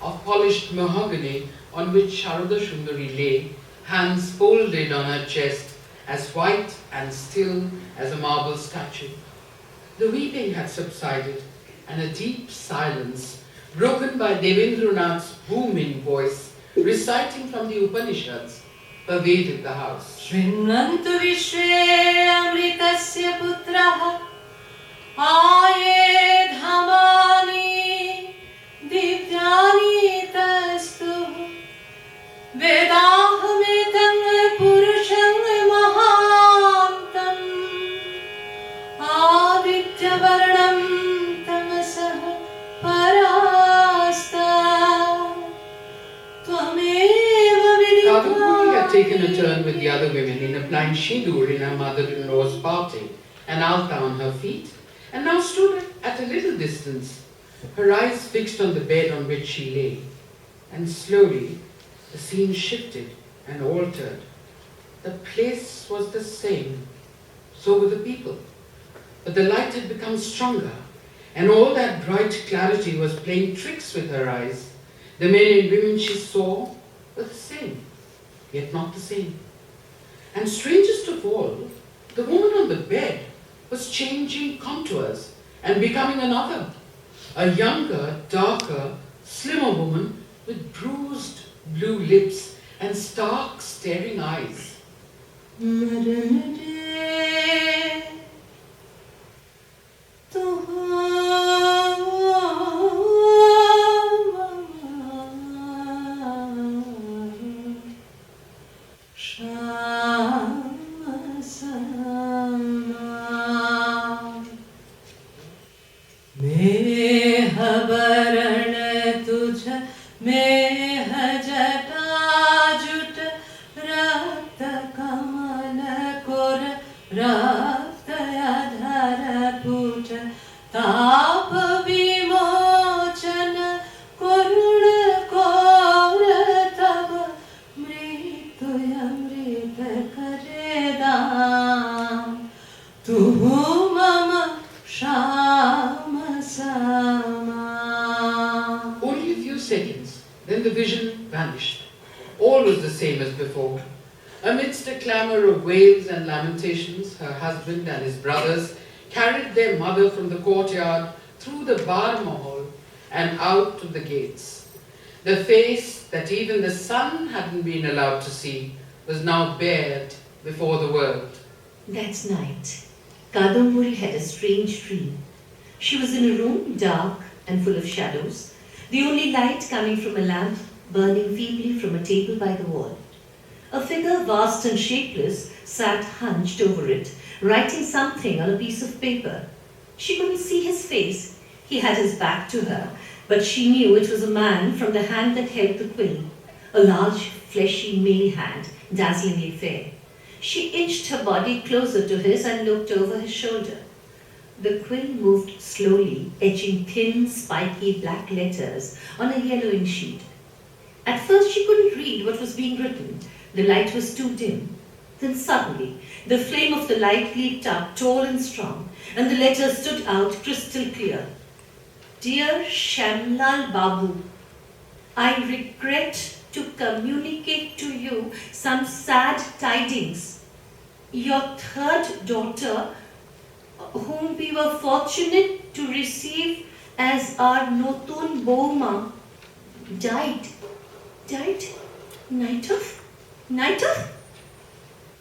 of polished mahogany on which Sharada Sundari lay, hands folded on her chest, as white and still as a marble statue. The weeping had subsided, and a deep silence, broken by Devendranath's booming voice, reciting from the Upanishads, pervaded the house. शृण्वन्तु विश्वे अमृतस्य पुत्रः आयेधमानि दिव्यानि तस्तु वेदाहमेतं पुरुषं महान्तम् आदित्यवर्णं तमसः परास्तात् त्वमेव Kadambari had taken a विदित्वा turn with the other women in applying Shindur in her mother-in-law's party, an alta on her feet, and now stood at a little distance, her eyes fixed on the bed on which she lay. And slowly, the scene shifted and altered. The place was the same, so were the people. But the light had become stronger, and all that bright clarity was playing tricks with her eyes. The men and women she saw were the same, yet not the same. And strangest of all, the woman on the bed was changing contours and becoming another, a younger, darker, slimmer woman with bruised blue lips and stark, staring eyes. मेहबरण तुझ मेह जटा जुट रक्त कमल core Then the vision vanished. All was the same as before. Amidst a clamour of wails and lamentations, her husband and his brothers carried their mother from the courtyard through the bar mahal and out to the gates. The face that even the sun hadn't been allowed to see was now bared before the world. That night, Kadamburi had a strange dream. She was in a room dark and full of shadows, the only light coming from a lamp burning feebly from a table by the wall. A figure vast and shapeless sat hunched over it, writing something on a piece of paper. She couldn't see his face. He had his back to her, but she knew it was a man from the hand that held the quill, a large, fleshy male hand, dazzlingly fair. She inched her body closer to his and looked over his shoulder. The quill moved slowly, etching thin, spiky black letters on a yellowing sheet. At first she couldn't read what was being written. The light was too dim. Then suddenly, the flame of the light leaped up, tall and strong, and the letters stood out crystal clear. Dear Shamlal Babu, I regret to communicate to you some sad tidings. Your third daughter, whom we were fortunate to receive as our Notun Bouma, died. Died? Night of?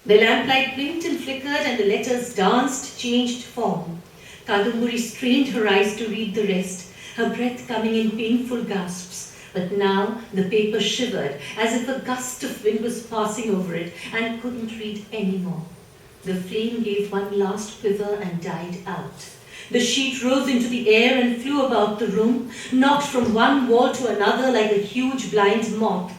The lamplight blinked and flickered and the letters danced, changed form. Kadamburi strained her eyes to read the rest, her breath coming in painful gasps. But now the paper shivered as if a gust of wind was passing over it and couldn't read any more. The flame gave one last quiver and died out. The sheet rose into the air and flew about the room, knocked from one wall to another like a huge blind moth.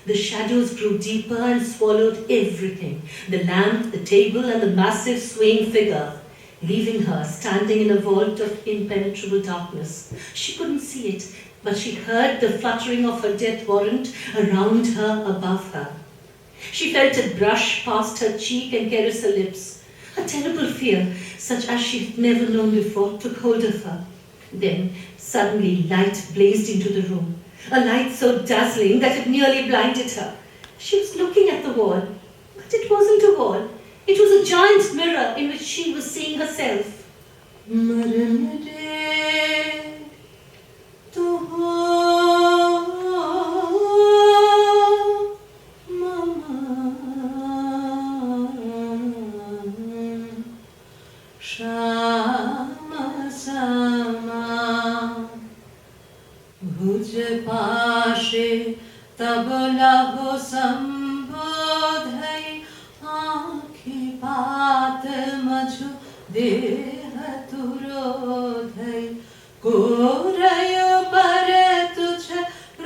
The shadows grew deeper and swallowed everything, the lamp, the table, and the massive swaying figure, leaving her standing in a vault of impenetrable darkness. She couldn't see it, but she heard the fluttering of her death warrant around her, above her. She felt it brush past her cheek and caress her lips. A terrible fear, such as she had never known before, took hold of her. Then, suddenly, light blazed into the room, a light so dazzling that it nearly blinded her. She was looking at the wall, but it wasn't a wall. It was a giant mirror in which she was seeing herself. भुज पाशे तबला संबोधय आँखि पात मझु देह तुरोधय कोरय पर तुझ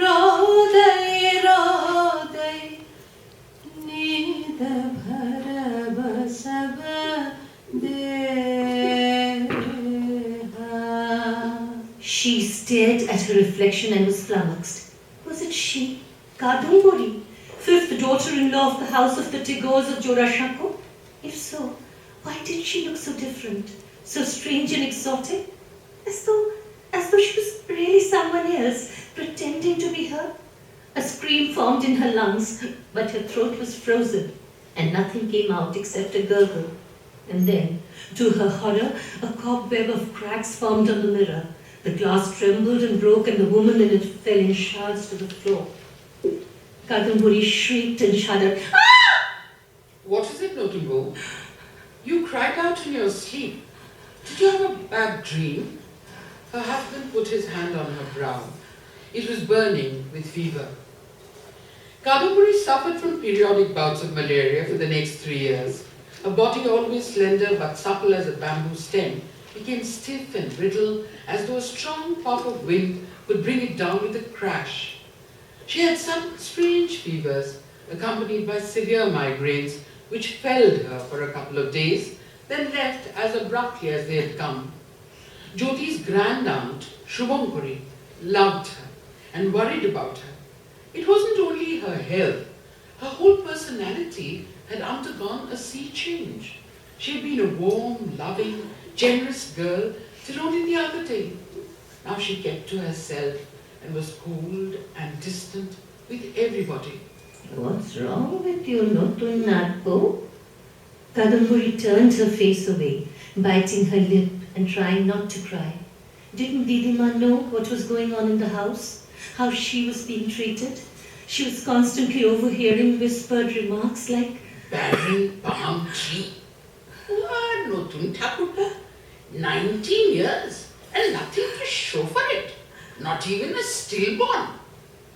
रोदय रोदय नींद भरब सब She stared at her reflection and was flummoxed. Was it she, Kadamburi, fifth daughter-in-law of the house of the Tagores of Jorashako? If so, why did she look so different, so strange and exotic? As though she was really someone else, pretending to be her? A scream formed in her lungs, but her throat was frozen, and nothing came out except a gurgle. And then, to her horror, a cobweb of cracks formed on the mirror. The glass trembled and broke, and the woman in it fell in shards to the floor. Kadamburi shrieked and shuddered. Ah! What is it, Notumbo? You cried out in your sleep. Did you have a bad dream? Her husband put his hand on her brow. It was burning with fever. Kadamburi suffered from periodic bouts of malaria for the next 3 years. Her body, always slender but supple as a bamboo stem, became stiff and brittle as though a strong puff of wind could bring it down with a crash. She had some strange fevers, accompanied by severe migraines, which felled her for a couple of days, then left as abruptly as they had come. Jyoti's grand-aunt, Shubhankari, loved her and worried about her. It wasn't only her health. Her whole personality had undergone a sea change. She had been a warm, loving, generous girl till only the other day. Now she kept to herself and was cold and distant with everybody. What's wrong with you, Notun Natpo? Kadamburi turned her face away, biting her lip and trying not to cry. Didn't Didima know what was going on in the house? How she was being treated? She was constantly overhearing whispered remarks like, Barren palm tree. Notun Thakurpa. 19 years and nothing to show for it. Not even a stillborn.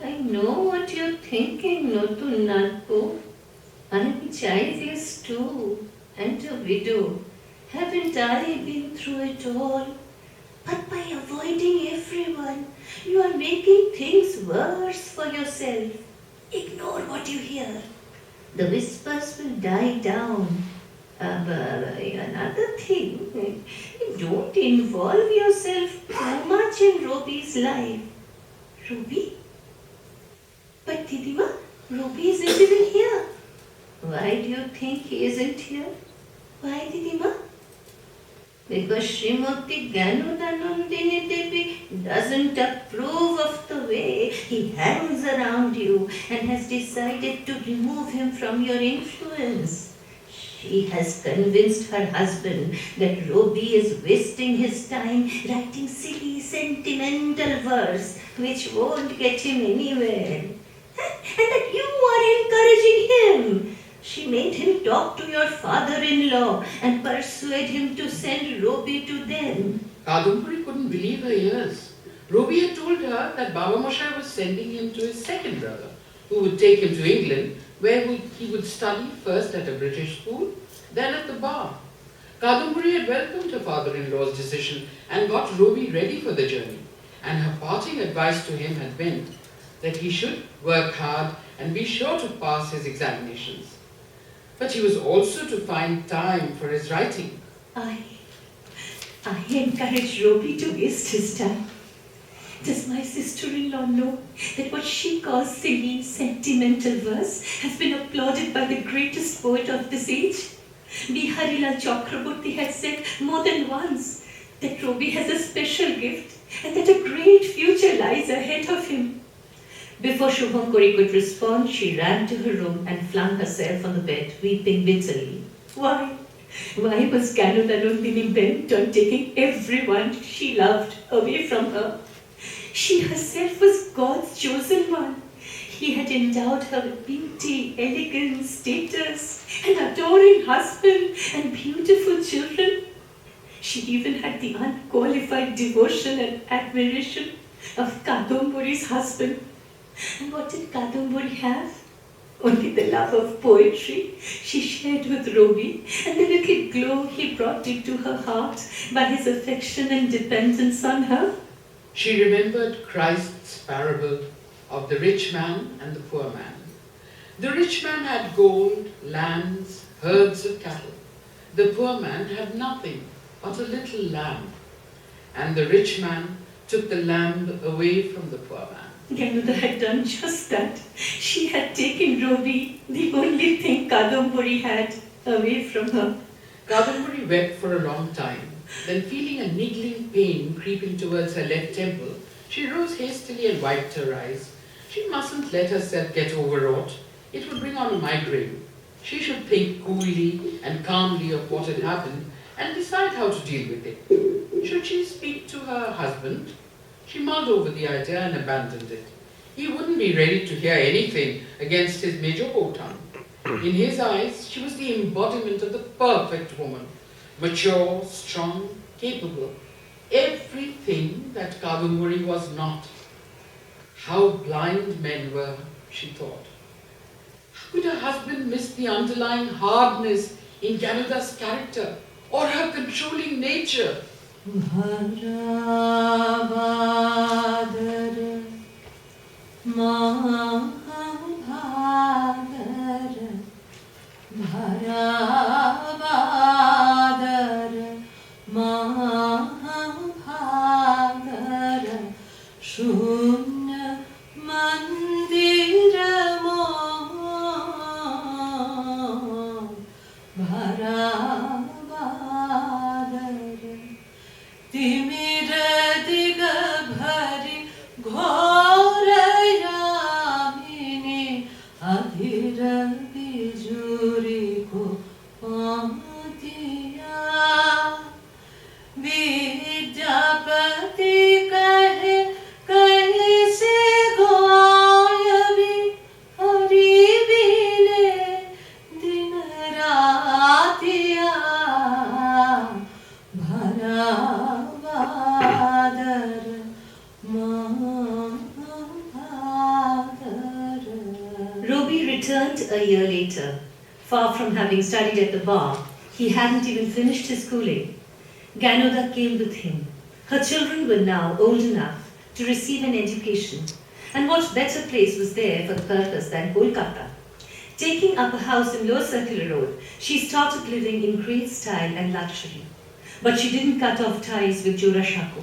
I know what you're thinking, Notun Natpo. I'm childless too, and a widow. Haven't I been through it all? But by avoiding everyone, you are making things worse for yourself. Ignore what you hear. The whispers will die down. Another thing, don't involve yourself too much in Robi's life. Robi? But Didima, Robi isn't even here. Why do you think he isn't here? Why, Didima? Because Srimati Gyanudanandini Devi doesn't approve of the way he hangs around you and has decided to remove him from your influence. She has convinced her husband that Robi is wasting his time writing silly, sentimental verse which won't get him anywhere. And that you are encouraging him. She made him talk to your father-in-law and persuade him to send Robi to them. Kadamburi couldn't believe her ears. Robi had told her that Baba Moshe was sending him to his second brother, who would take him to England, where he would study first at a British school, then at the bar. Kadamburi had welcomed her father-in-law's decision and got Robi ready for the journey, and her parting advice to him had been that he should work hard and be sure to pass his examinations. But he was also to find time for his writing. I encourage Robi to waste his time. Does my sister-in-law know that what she calls silly, sentimental verse has been applauded by the greatest poet of this age? Biharilal Chakraborty has said more than once that Robi has a special gift and that a great future lies ahead of him. Before Shubhankari could respond, she ran to her room and flung herself on the bed, weeping bitterly. Why? Why was Gyanudanandini bent on taking everyone she loved away from her? She herself was God's chosen one. He had endowed her with beauty, elegance, status, an adoring husband, and beautiful children. She even had the unqualified devotion and admiration of Kadamburi's husband. And what did Kadamburi have? Only the love of poetry she shared with Robi and the little glow he brought into her heart by his affection and dependence on her. She remembered Christ's parable of the rich man and the poor man. The rich man had gold, lands, herds of cattle. The poor man had nothing but a little lamb. And the rich man took the lamb away from the poor man. Gyanuda had done just that. She had taken Robi, the only thing Kadamburi had, away from her. Kadamburi wept for a long time. Then, feeling a niggling pain creeping towards her left temple, she rose hastily and wiped her eyes. She mustn't let herself get overwrought. It would bring on a migraine. She should think coolly and calmly of what had happened and decide how to deal with it. Should she speak to her husband? She mulled over the idea and abandoned it. He wouldn't be ready to hear anything against his Major Botan. In his eyes, she was the embodiment of the perfect woman. Mature, strong, capable. Everything that Kadamburi was not. How blind men were, she thought. How could her husband miss the underlying hardness in Gyanuda's character or her controlling nature? Bharabhadra Mahabhadra Bharabhadra Mahabhadra Shunya Mandira Mo Bharabhadra Timira diga bhari ghor returned a year later. Far from having studied at the bar, he hadn't even finished his schooling. Ganoda came with him. Her children were now old enough to receive an education, and what better place was there for the purpose than Kolkata? Taking up a house in Lower Circular Road, she started living in great style and luxury. But she didn't cut off ties with Jorashako.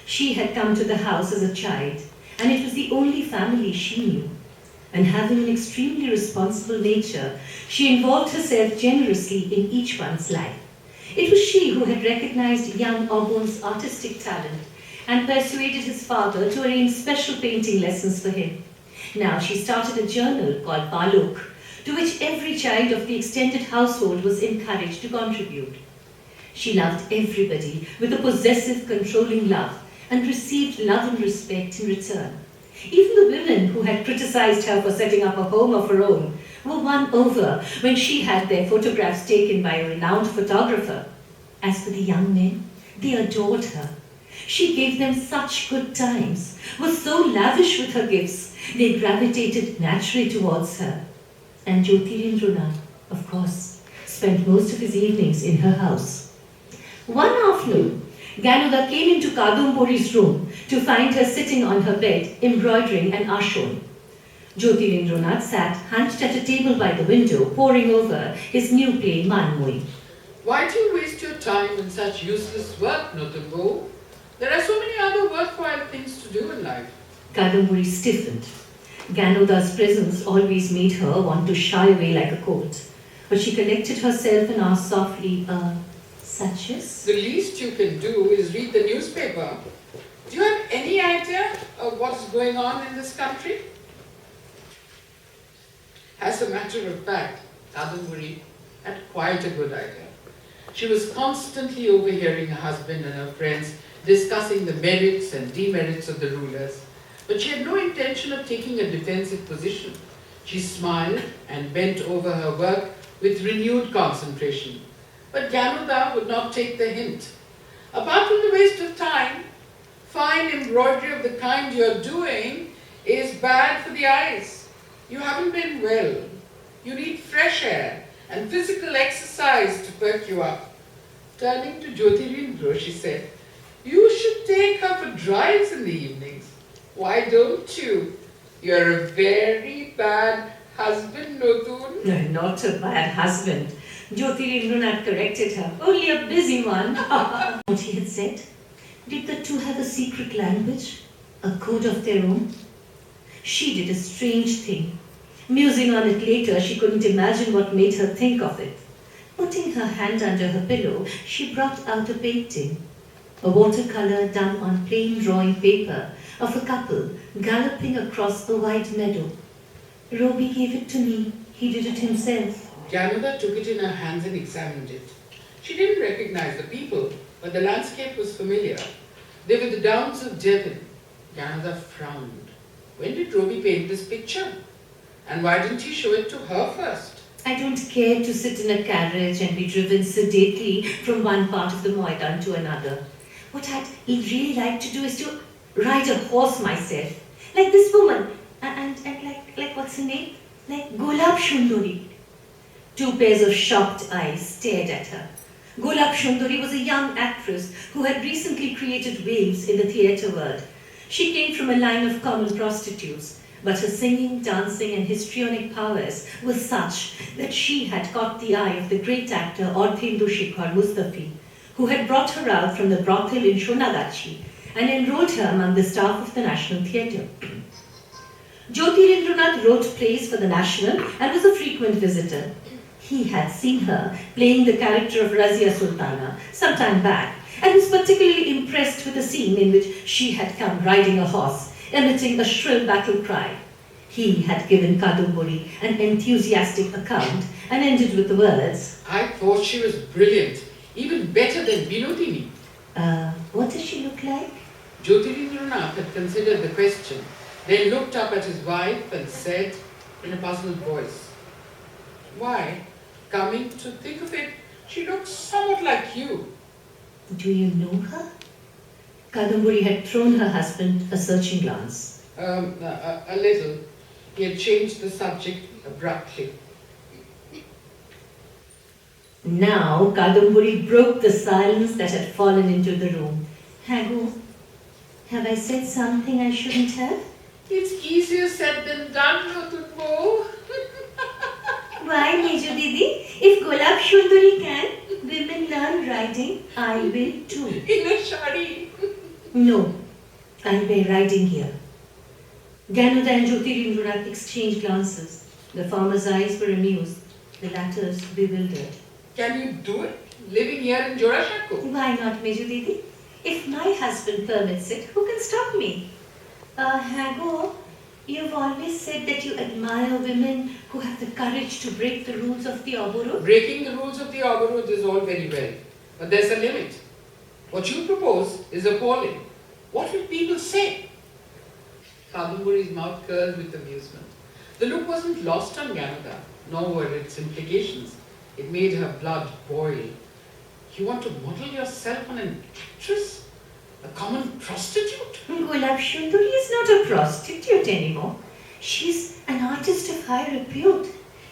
She had come to the house as a child, and it was the only family she knew. And having an extremely responsible nature, she involved herself generously in each one's life. It was she who had recognized young Obon's artistic talent and persuaded his father to arrange special painting lessons for him. Now she started a journal called Balok, to which every child of the extended household was encouraged to contribute. She loved everybody with a possessive, controlling love and received love and respect in return. Even the women who had criticized her for setting up a home of her own were won over when she had their photographs taken by a renowned photographer. As for the young men, they adored her. She gave them such good times, was so lavish with her gifts, they gravitated naturally towards her. And Jyotirindranath, of course, spent most of his evenings in her house. One afternoon, Ganoda came into Kadumbori's room to find her sitting on her bed, embroidering an ashon. Jyotirindranath sat hunched at a table by the window, poring over his new play Manmoi. Why do you waste your time in such useless work, Notumbo? There are so many other worthwhile things to do in life. Kadumbori stiffened. Ganoda's presence always made her want to shy away like a colt. But she collected herself and asked softly, such as? The least you can do is read the newspaper. Do you have any idea of what's going on in this country? As a matter of fact, Kadumbori had quite a good idea. She was constantly overhearing her husband and her friends discussing the merits and demerits of the rulers, but she had no intention of taking a defensive position. She smiled and bent over her work with renewed concentration. But Ganoda would not take the hint. Apart from the waste of time, fine embroidery of the kind you're doing is bad for the eyes. You haven't been well. You need fresh air and physical exercise to perk you up. Turning to Jyotirindra, she said, you should take her for drives in the evenings. Why don't you? You're a very bad husband, Notun. No, not a bad husband. Jyotirindranath corrected her. Only a busy one. What he had said? Did the two have a secret language? A code of their own? She did a strange thing. Musing on it later, she couldn't imagine what made her think of it. Putting her hand under her pillow, she brought out a painting. A watercolor done on plain drawing paper of a couple galloping across a wide meadow. Robi gave it to me. He did it himself. Ganoda took it in her hands and examined it. She didn't recognize the people, but the landscape was familiar. They were the Downs of Devon. Ganoda frowned. When did Robi paint this picture? And why didn't he show it to her first? I don't care to sit in a carriage and be driven sedately from one part of the Maidan to another. What I'd really like to do is to ride a horse myself. Like this woman. And like what's her name? Like Golab Shundori. Two pairs of shocked eyes stared at her. Golab Shundori was a young actress who had recently created waves in the theatre world. She came from a line of common prostitutes, but her singing, dancing and histrionic powers were such that she had caught the eye of the great actor Ardhendu Shekhar Mustafi, who had brought her out from the brothel in Shonagachi and enrolled her among the staff of the National Theatre. Jyotirindranath wrote plays for the National and was a frequent visitor. He had seen her playing the character of Razia Sultana some time back and was particularly impressed with a scene in which she had come riding a horse, emitting a shrill battle cry. He had given Kadumbori an enthusiastic account and ended with the words, I thought she was brilliant, even better than Binodini. What does she look like? Jyotirindranath had considered the question, then looked up at his wife and said in a puzzled voice, why, coming to think of it, she looks somewhat like you. Do you know her? Kadumbori had thrown her husband a searching glance. A little. he had changed the subject abruptly. Now Kadamburi broke the silence that had fallen into the room. Hagu, have I said something I shouldn't have? It's easier said than done, Notunbo. Why, Meju Didi? If Golab Shundari can, women learn riding, I will too. In a shari. No, I'll be riding here. Ganuda and Jyotirindranath exchanged glances. The farmer's eyes were amused, the latter's bewildered. Can you do it? Living here in Jorashako? Why not, Meju Didi? If my husband permits it, who can stop me? Hago, you've always said that you admire women who have the courage to break the rules of the Oborot. Breaking the rules of the Oborot is all very well, but there's a limit. What you propose is appalling. What will people say? Kadamburi's mouth curled with amusement. The look wasn't lost on Ganuda, nor were its implications. It made her blood boil. You want to model yourself on an actress? A common prostitute? Golab Shundari is not a prostitute anymore. She's an artist of high repute.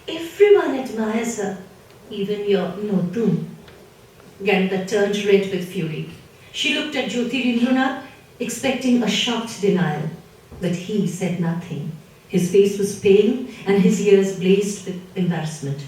Everyone admires her, even your Notun. Ganuda turned red with fury. She looked at Jyotirindranath, expecting a shocked denial. But he said nothing. His face was pale and his ears blazed with embarrassment.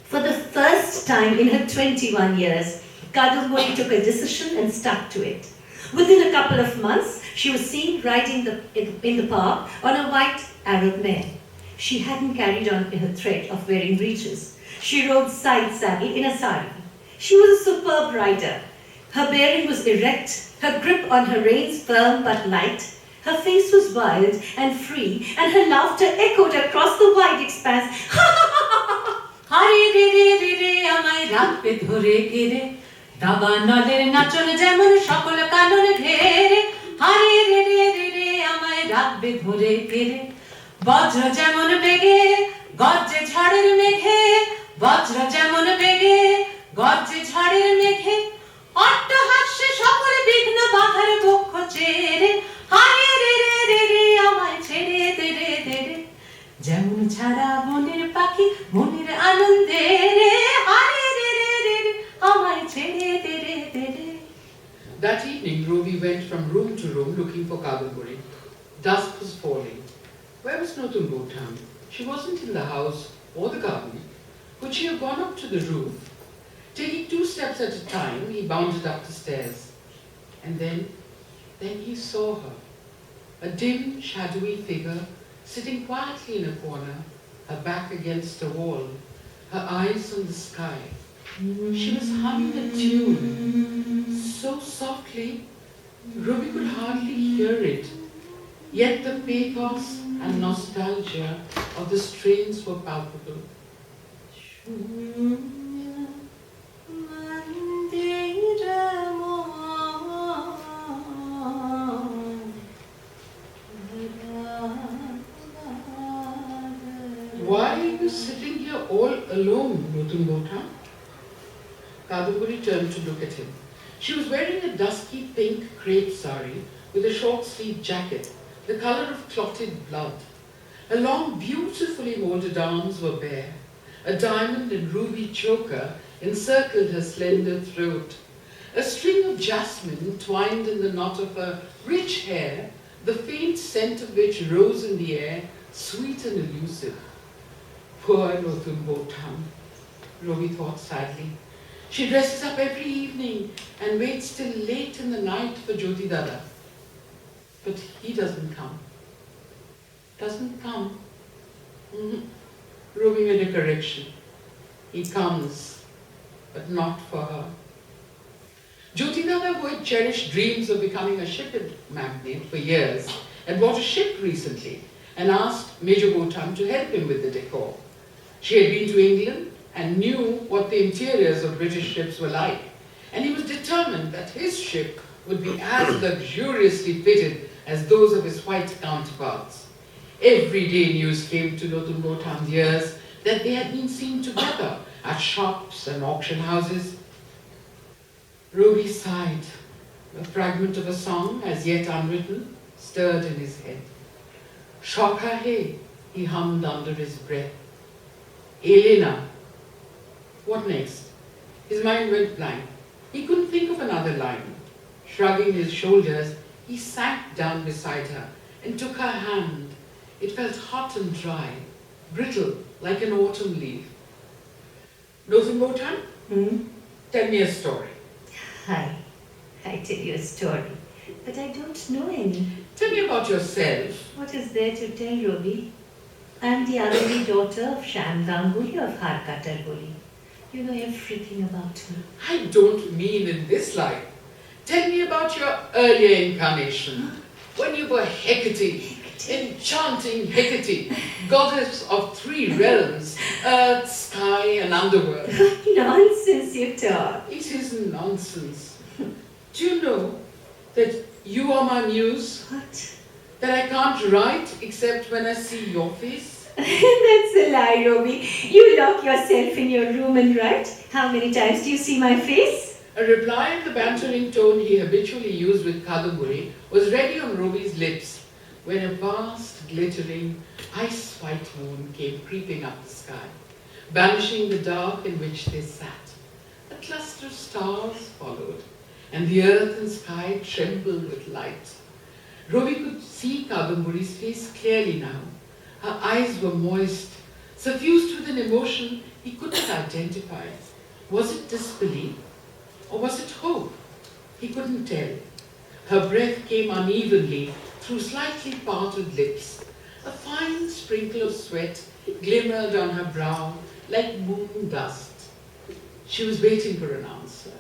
For the first time in her 21 years, Kadamburi took a decision and stuck to it. Within a couple of months, she was seen riding in the park on a white Arab mare. She hadn't carried on her threat of wearing breeches. She rode side saddle in a sari. She was a superb rider. Her bearing was erect, her grip on her reins firm but light. Her face was wild and free, and her laughter echoed across the wide expanse. হারে রে রে রে রে আমায় রাখবে ধরে ঘিরে দাবা নলের নাচন যেমন সকল কানন ঘেরে হারে রে রে রে রে আমায় রাখবে ধরে ঘিরে বজ্র যেমন বেগে গর্জে ঝড়ের মেঘে বজ্র যেমন বেগে গর্জে ঝড়ের মেঘে অট্টহাস্যে সকল বিঘ্ন বাধার বক্ষ চেরে হারে রে রে রে রে আমায় ছেড়ে দে রে দে রে যেমন ছাড়া বনের পাখি মনের আনন্দে রে হারে রে রে রে রে আমায় ছেড়ে দে রে দে রে। That evening, Ruby went from room to room looking for Kadamburi. Dusk was falling. Where was Notunbo Tham? She wasn't in the house or the garden. Could she have gone up to the roof? Taking 2 steps at a time, he bounded up the stairs. And then he saw her. A dim, shadowy figure sitting quietly in a corner, her back against a wall, her eyes on the sky. She was humming a tune, so softly, Ruby could hardly hear it. Yet the pathos and nostalgia of the strains were palpable. Why are you sitting here all alone, Notunbo Tham? Kadamburi turned to look at him. She was wearing a dusky pink crepe sari with a short-sleeved jacket, the color of clotted blood. Her long, beautifully molded arms were bare. A diamond and ruby choker encircled her slender throat. A string of jasmine twined in the knot of her rich hair, the faint scent of which rose in the air, sweet and elusive. Poor Notunbo Tham, Ruby thought sadly. She dresses up every evening and waits till late in the night for Jyoti Dada. But he doesn't come. Doesn't come. Ruby made a correction. He comes, but not for her. Jyoti Dada, who had cherished dreams of becoming a shipping magnate for years, had bought a ship recently and asked Major Botam to help him with the decor. She had been to England and knew what the interiors of British ships were like, and he was determined that his ship would be as luxuriously fitted as those of his white counterparts. Every day news came to Notunbo Tham's ears that they had been seen together at shops and auction houses. Ruby sighed. A fragment of a song, as yet unwritten, stirred in his head. Shauka hai, He hummed under his breath. Elena. What next? His mind went blank. He couldn't think of another line. Shrugging his shoulders, he sank down beside her and took her hand. It felt hot and dry, brittle like an autumn leaf. Nothing more time? Tell me a story. Hi, I tell you a story, but I don't know any. Tell me about yourself. What is there to tell, Robi? I am the only daughter of Sham Ganguly of Harkatar Guli. You know everything about me. I don't mean in this life. Tell me about your earlier incarnation, when you were Hecate, enchanting Hecate, goddess of 3 realms, earth, sky and underworld. Nonsense you talk. It isn't nonsense. Do you know that you are my muse? What? That I can't write except when I see your face? That's a lie, Robi. You lock yourself in your room and write. How many times do you see my face? A reply in the bantering tone he habitually used with Kadamburi was ready on Robi's lips when a vast, glittering, ice-white moon came creeping up the sky, banishing the dark in which they sat. A cluster of stars followed, and the earth and sky trembled with light. Robi could see Kadamburi's face clearly now. Her eyes were moist, suffused with an emotion he could not identify. Was it disbelief? Or was it hope? He couldn't tell. Her breath came unevenly through slightly parted lips. A fine sprinkle of sweat glimmered on her brow like moon dust. She was waiting for an answer,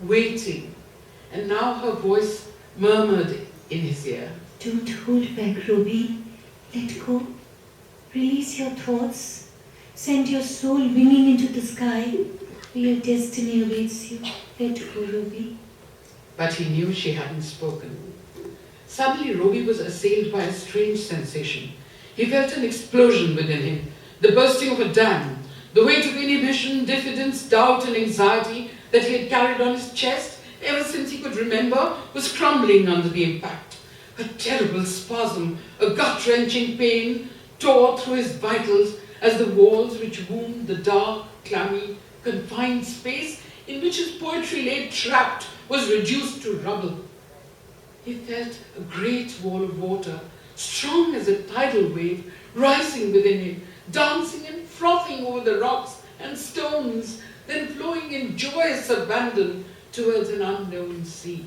waiting, and now her voice murmured in his ear. Don't hold back, Robi. Let go. Release your thoughts. Send your soul winging into the sky, where your destiny awaits you. Let go, Robi. But he knew she hadn't spoken. Suddenly, Robi was assailed by a strange sensation. He felt an explosion within him, the bursting of a dam. The weight of inhibition, diffidence, doubt and anxiety that he had carried on his chest ever since he could remember was crumbling under the impact. A terrible spasm, a gut-wrenching pain tore through his vitals as the walls which wombed the dark, clammy, confined space in which his poetry lay trapped was reduced to rubble. He felt a great wall of water, strong as a tidal wave, rising within him, dancing and frothing over the rocks and stones, then flowing in joyous abandon towards an unknown sea.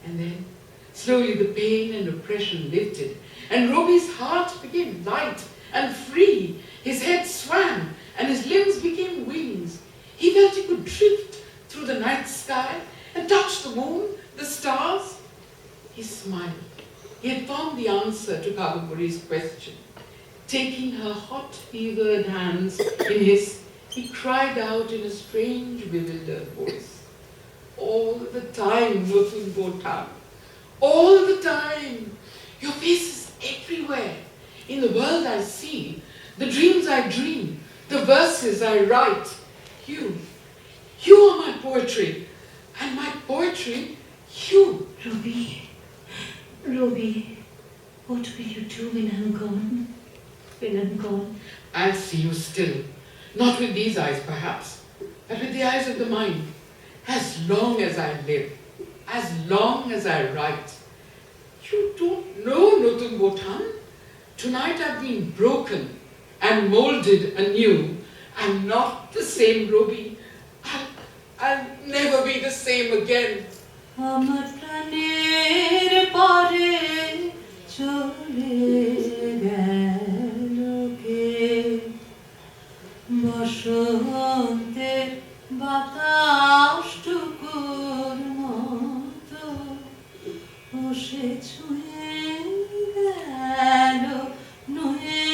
And then, slowly the pain and oppression lifted, and Robi's heart became light and free. His head swam, and his limbs became wings. He felt he could drift through the night sky and touch the moon, the stars. He smiled. He had found the answer to Kadamburi's question. Taking her hot, fevered hands in his, he cried out in a strange, bewildered voice. All the time, Notun Botan. All the time. Your face is everywhere. In the world I see, the dreams I dream, the verses I write. You are my poetry, and my poetry, you. Robi, what will you do when I'm gone? When I'm gone? I'll see you still, not with these eyes perhaps, but with the eyes of the mind. As long as I live, as long as I write. You don't know, Notun Botan. Tonight I've been broken and molded anew. I'm not the same Robi. I'll never be the same again. আমার প্রাণের পরে চলে গেল কে বসন্তের বাতাসটুকুর মতো ও সে ছুঁয়ে গেল নুয়ে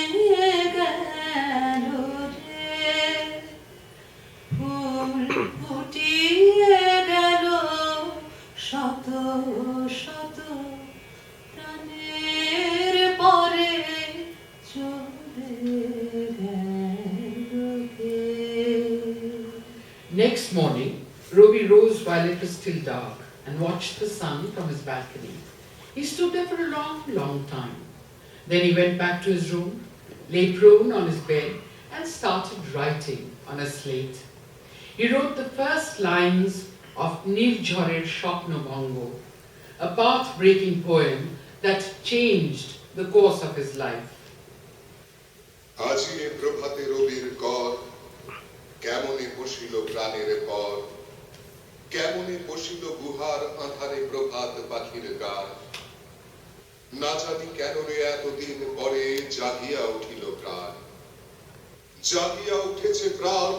গেল রে ফুল ফুটিয়ে গেল শত শত প্রাণের পরে চলে গেল কে। Next morning, Robi rose while it was still dark and watched the sun from his balcony. He stood there for a long, long time. Then he went back to his room, lay prone on his bed and started writing on a slate. He wrote the first lines of Nirjharer Shopno Bhango, a path-breaking poem that changed the course of his life. আজি এ প্রভাতে রবির কর কেমনে বসিল প্রাণের পর কেমনে বসিল গুহার আঁধারে প্রভাত পাখির গান না জানি কেন রে এতদিন পরে জাগিয়া উঠিল প্রাণ জাগিয়া উঠেছে প্রাণ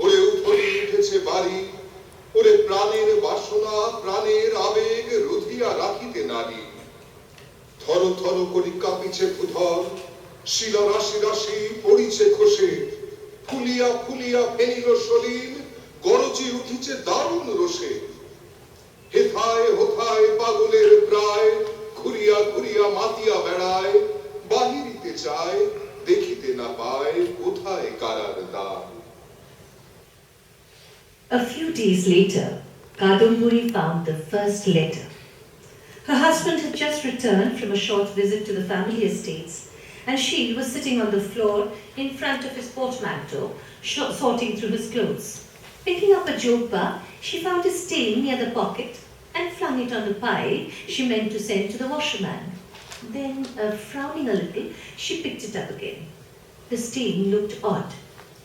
ওরে উঠলি উঠেছে বাড়ি ওরে প্রাণের বাসনা প্রাণের আবেগ রুধিয়া রাখিতে নারী থর থর করি কাঁপিছে ভূধর শিলা রাশি রাশি পড়িছে খসে ফুলিয়া ফুলিয়া ফেনিল সলিল গরজি উঠিছে দারুণ রোষে হেথায় হোথায় পাগলের প্রায় ঘুরিয়া ঘুরিয়া মাতিয়া বেড়ায় বাহিরিতে চায় দেখিতে না পায় কোথায় কারার দ্বার। A few days later, Kadamburi found the first letter. Her husband had just returned from a short visit to the family estates, and she was sitting on the floor in front of his portmanteau, sorting through his clothes. Picking up a jokba, she found a stain near the pocket and flung it on the pile she meant to send to the washerman. Then, frowning a little, she picked it up again. The stain looked odd.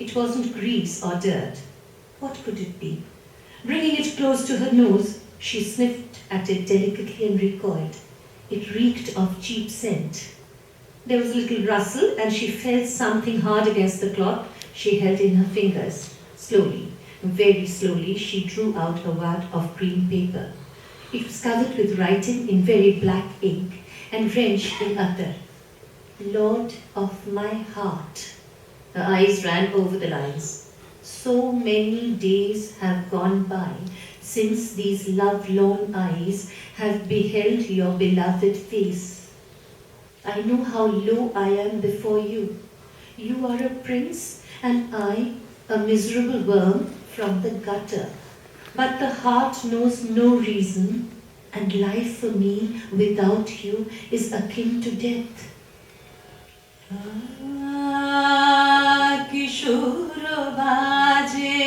It wasn't grease or dirt. What could it be? Bringing it close to her nose, she sniffed at it delicately and recoiled. It reeked of cheap scent. There was a little rustle and she felt something hard against the cloth she held in her fingers. Slowly, very slowly, she drew out a wad of green paper. It was covered with writing in very black ink and wrenched in attar. Lord of my heart. Her eyes ran over the lines. So many days have gone by since these love-lorn eyes have beheld your beloved face. I know how low I am before you. You are a prince and I a miserable worm from the gutter. But the heart knows no reason, and life for me without you is akin to death. কিশোর বাজে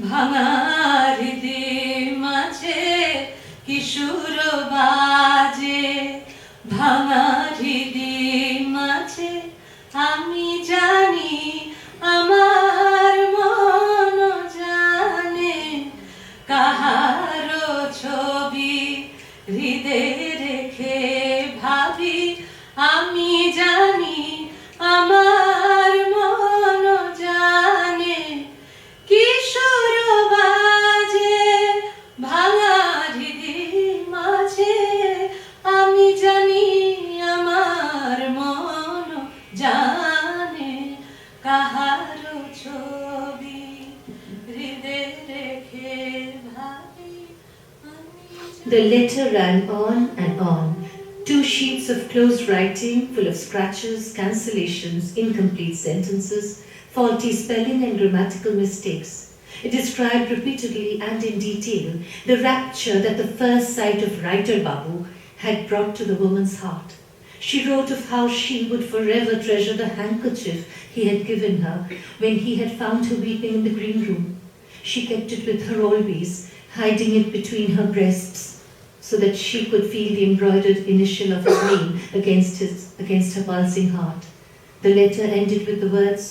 ভাঙার দি মাঝে কিশোর বাজে ভাঙার দি মাঝে আমি জানি আমার মন জানে কাহারো ছবি হৃদয়ে রেখে ভাবি আমি জানি আমার মন জানে কিশোর বাজে ভাঙার দি মাঝে আমি জানি আমার মন জানে কাহারো ছবি হৃদয়ে রেখে ভাবি The letter ran on and on. 2 sheets of close writing full of scratches, cancellations, incomplete sentences, faulty spelling and grammatical mistakes. It described repeatedly and in detail the rapture that the first sight of Writer Babu had brought to the woman's heart. She wrote of how she would forever treasure the handkerchief he had given her when he had found her weeping in the green room. She kept it with her always, hiding it between her breasts, so that she could feel the embroidered initial of his name against her pulsing heart. The letter ended with the words,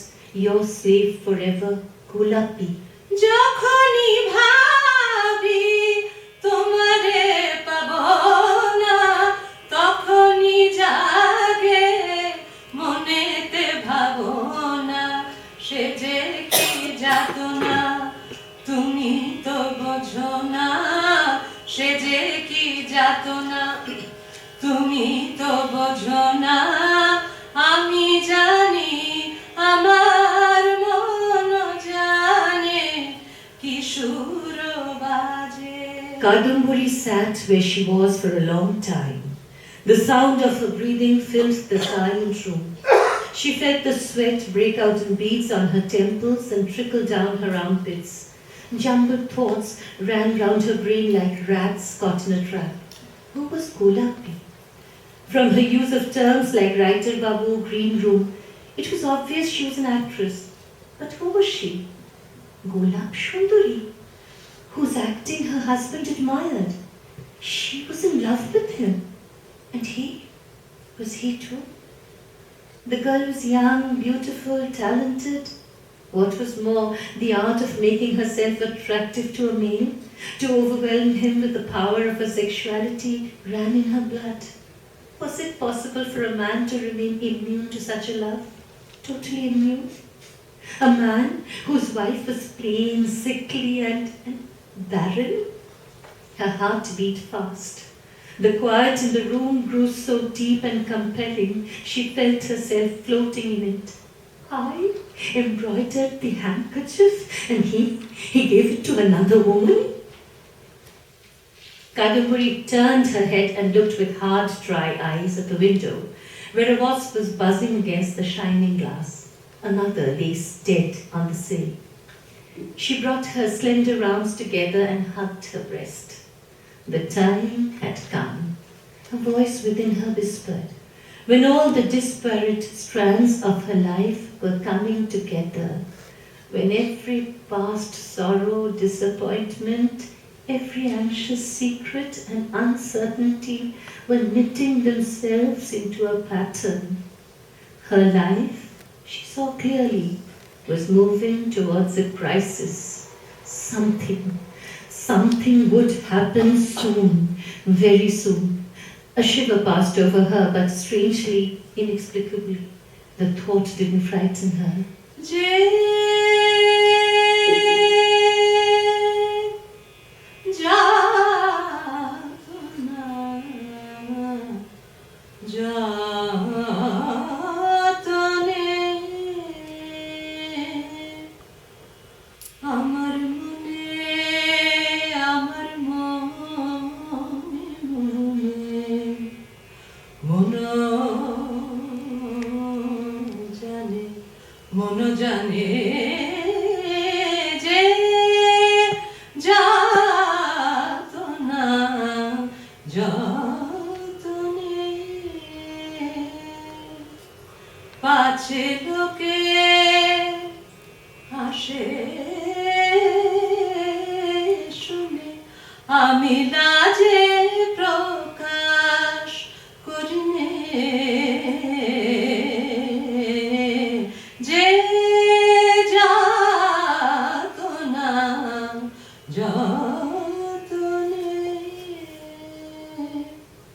"Your slave forever, Gulapi." যখনই ভাবি তোমারে পাবো না তখনই জাগে মনেতে ভাবনা সে যে কি যাতনা তুমি তো বোঝো না সে যে কি যাতনা তুমি তো বোঝো না আমি জানি আমার মন জানে কিশোর বাজে Kadamburi sat where she was for a long time. The sound of her breathing filled the silent room. She felt the sweat break out in beads on her temples and trickle down her armpits. Jumbled thoughts ran round her brain like rats caught in a trap. Who was Gulapi? From her use of terms like writer babu, green room, it was obvious she was an actress. But who was she? Golab Shundari, whose acting her husband admired. She was in love with him. And he? Was he too? The girl was young, beautiful, talented. What was more, the art of making herself attractive to a male, to overwhelm him with the power of her sexuality, ran in her blood. Was it possible for a man to remain immune to such a love? Totally immune? A man whose wife was plain, sickly, and barren? Her heart beat fast. The quiet in the room grew so deep and compelling, she felt herself floating in it. I embroidered the handkerchief, and he gave it to another woman? Kadambari turned her head and looked with hard, dry eyes at the window, where a wasp was buzzing against the shining glass. Another lay dead on the sill. She brought her slender arms together and hugged her breast. The time had come. A voice within her whispered, when all the disparate strands of her life were coming together, when every past sorrow, disappointment, every anxious secret and uncertainty were knitting themselves into a pattern. Her life, she saw clearly, was moving towards a crisis. Something would happen soon, very soon. A shiver passed over her, but strangely, inexplicably, the thought didn't frighten her.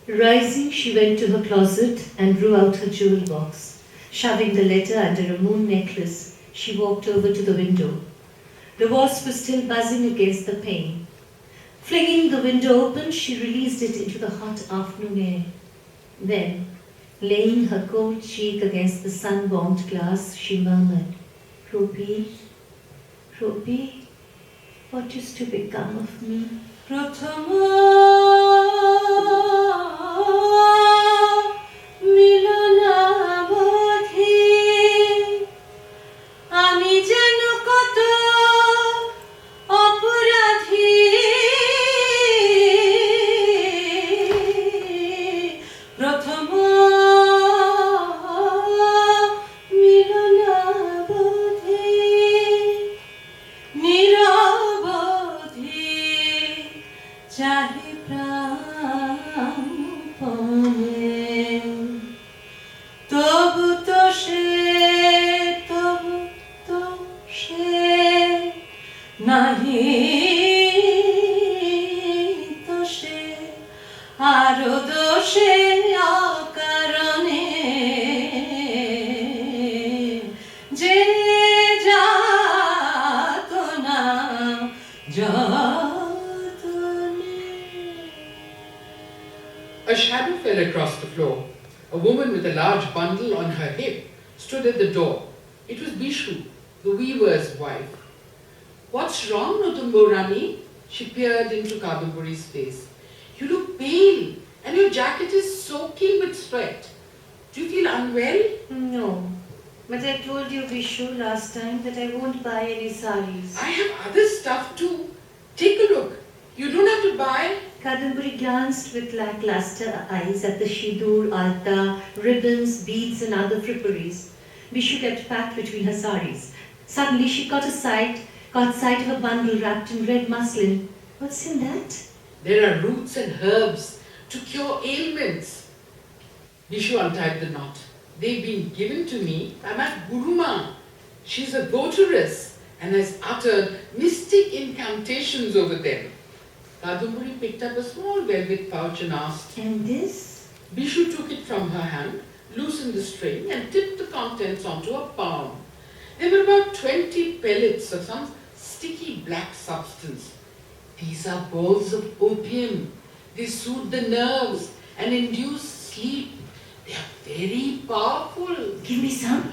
Rising, she went to her closet and drew out her jewel box. Shoving the letter under a moon necklace, she walked over to the window. The wasp was still buzzing against the pane. Flinging the window open, she released it into the hot afternoon air. Then, laying her cold cheek against the sun-warmed glass, she murmured, Robi, Robi, what is to become of me? A shadow fell across the floor. A woman with a large bundle on her hip stood at the door. It was Bishu, the weaver's wife. What's wrong, Notumbo Rani? She peered into Kadambari's face. You look pale, and your jacket is soaking with sweat. Do you feel unwell? No, but I told you, Vishu, last time that I won't buy any saris. I have other stuff too. Take a look. You don't have to buy. Kadambari glanced with lackluster eyes at the shidur, alta, ribbons, beads and other fripperies. Bishu kept packed between her saris. Suddenly she caught sight of a bundle wrapped in red muslin. What's in that? There are roots and herbs to cure ailments. Bishu untied the knot. They've been given to me by my Guruma. She's a votaress and has uttered mystic incantations over them. Kadambari picked up a small velvet pouch and asked. And this? Bishu took it from her hand, loosened the string and tipped the contents onto a palm. There were about 20 pellets of some sticky black substance. These are balls of opium. They soothe the nerves and induce sleep. They are very powerful. Give me some.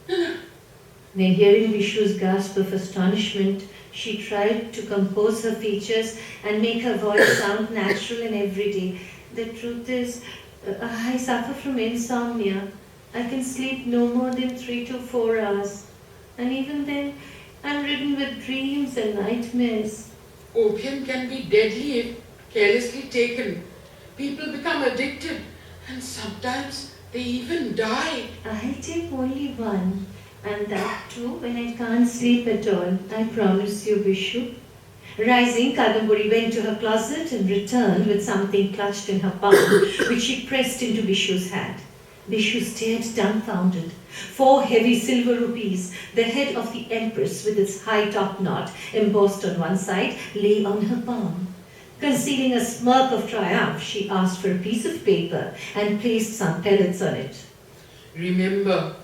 Then hearing Vishu's gasp of astonishment, she tried to compose her features and make her voice sound natural and everyday. The truth is, I suffer from insomnia. I can sleep no more than 3 to 4 hours. And even then, I'm ridden with dreams and nightmares. Opium can be deadly if carelessly taken. People become addicted and sometimes they even die. I take only one, and that too when I can't sleep at all. I promise you, Vishu. Rising, Kadambari went to her closet and returned with something clutched in her palm, which she pressed into Vishu's hand. Vishu stared dumbfounded. 4 heavy silver rupees, the head of the empress with its high top knot embossed on one side, lay on her palm. Concealing a smirk of triumph, she asked for a piece of paper and placed some pellets on it. Remember,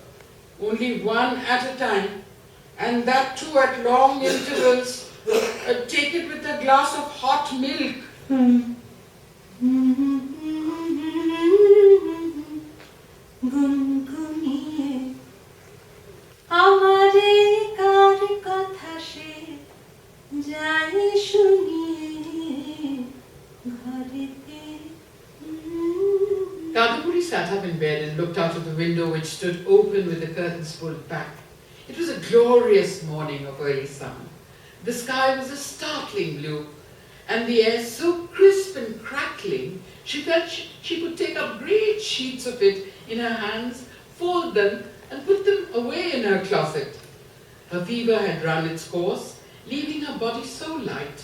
only one at a time, and that too at long intervals. Take it with a glass of hot milk. গুনগুনিয়ে আমারে কার কথা সে যায় শুনিয়ে ঘরেতে Kadambari sat up in bed and looked out of the window which stood open with the curtains pulled back. It was a glorious morning of early summer. The sky was a startling blue, and the air so crisp and crackling, she felt she could take up great sheets of it in her hands, fold them, and put them away in her closet. Her fever had run its course, leaving her body so light,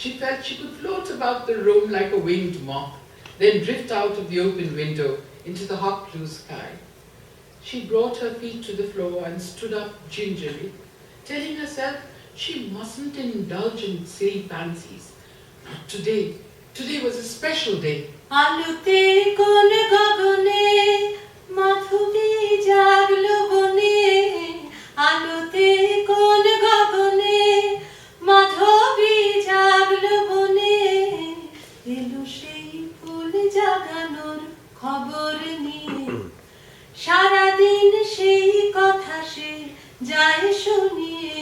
she felt she could float about the room like a winged moth, then drift out of the open window into the hot blue sky. She brought her feet to the floor and stood up gingerly, telling herself she mustn't indulge in silly fancies. Not today. Today was a special day. আলোতে কোন গগনে মাধবী জাগলো বনে আলোতে কোন গগনে মাধবী জাগলো বনে এলো সেই ফুল জাগানোর খবর নিয়ে সারাদিন সেই কথা সে যায় শুনিয়ে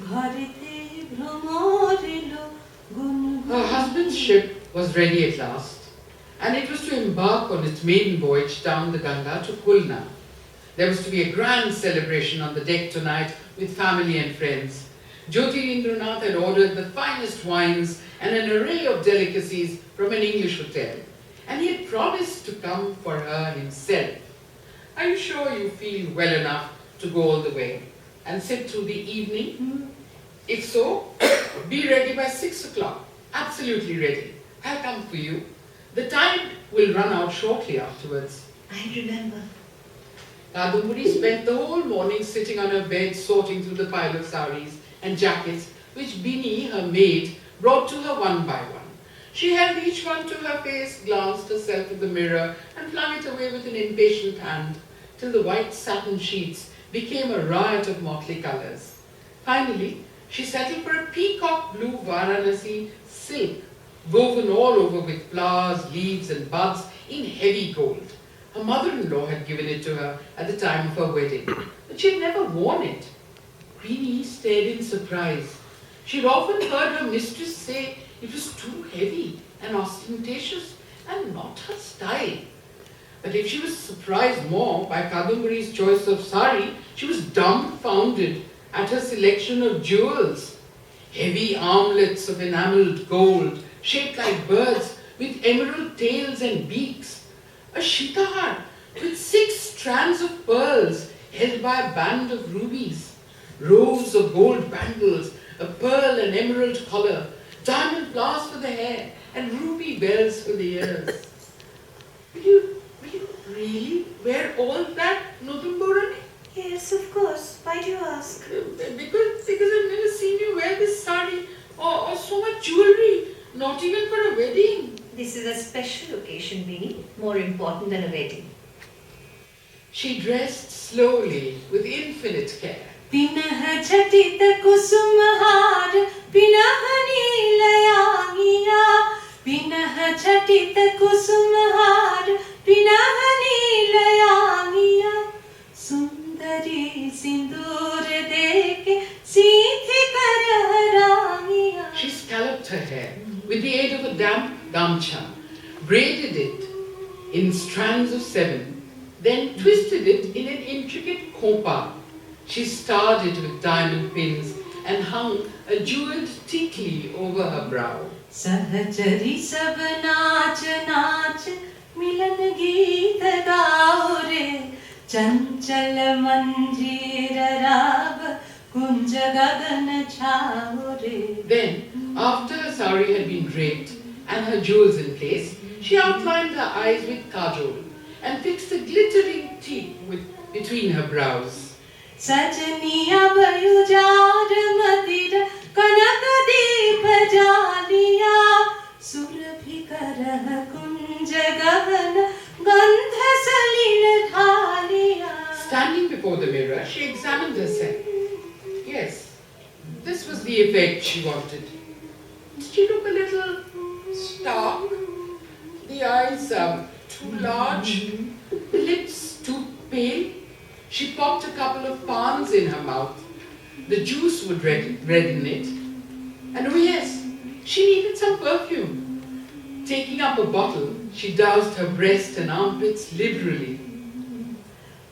ঘরেতে ভ্রমর এলো Her husband's ship was ready at last, and it was to embark on its maiden voyage down the Ganga to Khulna. There was to be a grand celebration on the deck tonight with family and friends. Jyotirindranath had ordered the finest wines and an array of delicacies from an English hotel, and he had promised to come for her himself. Are you sure you feel well enough to go all the way and sit through the evening? If so, be ready by 6 o'clock. Absolutely ready. I'll come for you. The time will run out shortly afterwards. I remember. Kadambari spent the whole morning sitting on her bed sorting through the pile of saris and jackets which Bini, her maid, brought to her one by one. She held each one to her face, glanced herself in the mirror and flung it away with an impatient hand till the white satin sheets became a riot of motley colors. Finally, she settled for a peacock blue Varanasi silk, woven all over with flowers, leaves and buds in heavy gold. Her mother-in-law had given it to her at the time of her wedding, but she had never worn it. Greenie stared in surprise. She had often heard her mistress say it was too heavy and ostentatious and not her style. But if she was surprised more by Kadambari's choice of sari, she was dumbfounded at her selection of jewels. Heavy armlets of enameled gold shaped like birds with emerald tails and beaks, a shitahar with 6 strands of pearls held by a band of rubies, rows of gold bangles, a pearl and emerald collar, diamond flowers for the hair, and ruby bells for the ears. Will you really wear all that, Notumbo Rani? Yes, of course. Why do you ask? Because I've never seen you wear this sari or so much jewelry, not even for a wedding. This is a special occasion, Beanie, more important than a wedding. She dressed slowly with infinite care. Pinah jhatit kusumhar, pinah neelayangiya. Pinah jhatit kusumhar, pinah neelayangiya. Sundari sindur deke seethe kararangiya. She scalloped her hair with the aid of a damp gamcha, braided it in strands of 7, then twisted it in an intricate khopa. She starred it with diamond pins and hung a jeweled tikli over her brow. Sahajari sab naach naach milan geet gao re. Chanchal manjeera raag kunj gagan chhao re. Then, after her sari had been draped and her jewels in place, she outlined her eyes with kajol and fixed a glittering teeth between her brows. Sajniya bayujar madira kanak deep jaliya. Surabhi karah kunj gagan gandha salil dhaliya. Standing before the mirror, she examined herself. Yes, this was the effect she wanted. Did she look a little stark? The eyes too large, the lips too pale. She popped a couple of pans in her mouth. The juice would redden it. And oh yes, she needed some perfume. Taking up a bottle, she doused her breast and armpits liberally.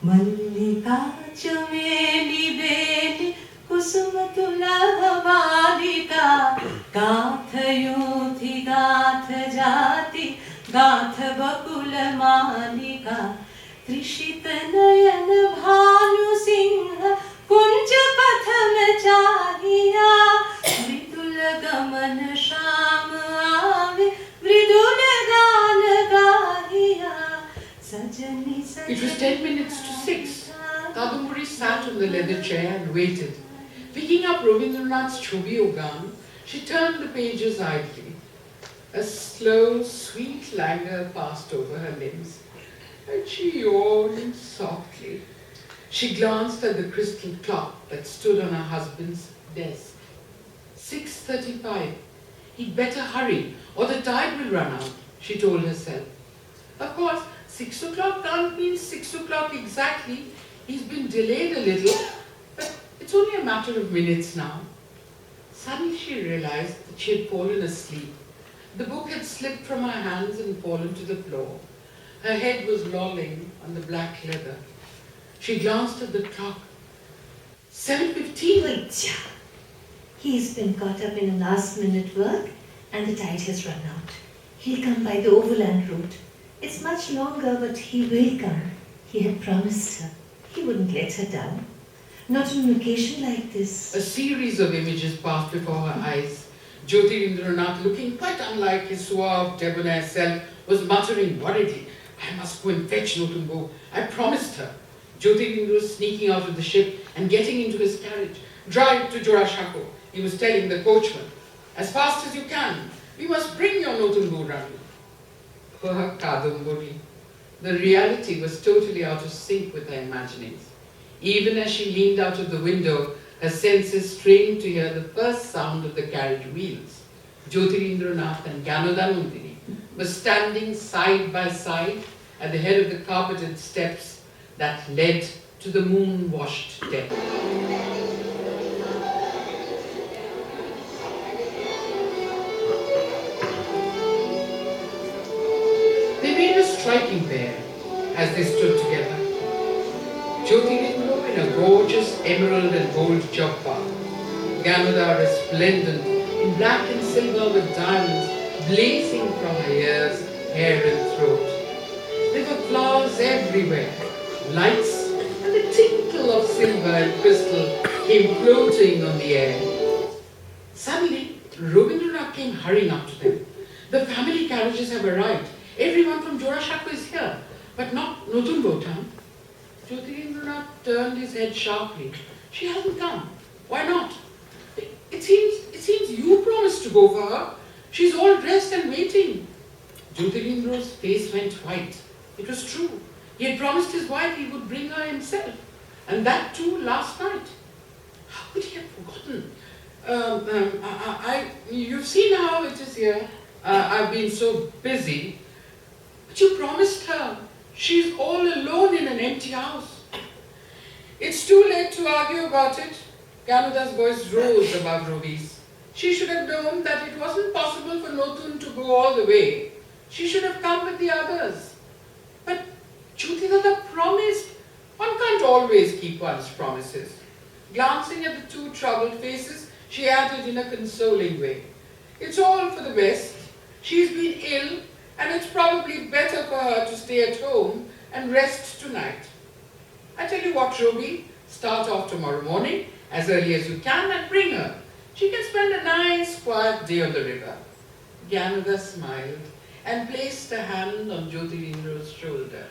Mallika chameli beli kusum tula balika. Gath yuthi gath jati gath bakul malika. Trishit nayan bhanu singha kunj patham chahiya. Vidul gaman sham aave vidul gaan gahiya. Sajani sajani. It was 10 minutes to 6. Kadamburi sat on the leather chair and waited. Picking up Rabindranath's Chobi Ogan, she turned the pages idly. A slow, sweet languor passed over her limbs, and she yawned softly. She glanced at the crystal clock that stood on her husband's desk. 6:35. He'd better hurry, or the tide will run out, she told herself. Of course, 6 o'clock can't mean 6 o'clock exactly. He's been delayed a little, but it's only a matter of minutes now. Suddenly she realized that she had fallen asleep. The book had slipped from her hands and fallen to the floor. Her head was lolling on the black leather. She glanced at the clock. 7:15. Wait, he's been caught up in a last-minute work and the tide has run out. He'll come by the overland route. It's much longer, but he will come. He had promised her. He wouldn't let her down. Not on an occasion like this. A series of images passed before her eyes. Jyotirindranath, looking quite unlike his suave, debonair self, was muttering worriedly, "I must go and fetch Notumbo. I promised her." Jyotirindra was sneaking out of the ship and getting into his carriage. "Drive to Jorashako," he was telling the coachman. "As fast as you can. We must bring your Notumbo Rani." Poor Kadamburi. The reality was totally out of sync with her imaginings. Even as she leaned out of the window, her senses strained to hear the first sound of the carriage wheels. Jyotirindranath and Gyanodanandini were standing side by side at the head of the carpeted steps that led to the moon-washed deck. They made a striking pair as they stood together. Jyotirindra in a gorgeous emerald and gold jabba, Ganodhar resplendent in black and silver with diamonds, blazing from her ears, hair and throat. There were flowers everywhere, lights, and the tinkle of silver and crystal came floating on the air. Suddenly, Rabindranath came hurrying up to them. The family carriages have arrived. Everyone from Jorashakku is here, but not Notun Botan. Jyotirindranath turned his head sharply. She hasn't come. Why not? It seems you promised to go for her. She's all dressed and waiting. Jyotirindra's face went white. It was true. He had promised his wife he would bring her himself. And that too last night. How could he have forgotten? You've seen how it is here. I've been so busy. But you promised her. She's all alone in an empty house. It's too late to argue about it. Ganuda's voice rose above Rovi's. She should have known that it wasn't possible for Notun to go all the way. She should have come with the others. But Jyotidada promised. One can't always keep one's promises. Glancing at the two troubled faces, she added in a consoling way, "It's all for the best. She's been ill, and it's probably better for her to stay at home and rest tonight. I tell you what, Robi, start off tomorrow morning as early as you can and bring her. She can spend a nice, quiet day on the river." Gyanuda smiled and placed a hand on Jyotirindra's shoulder.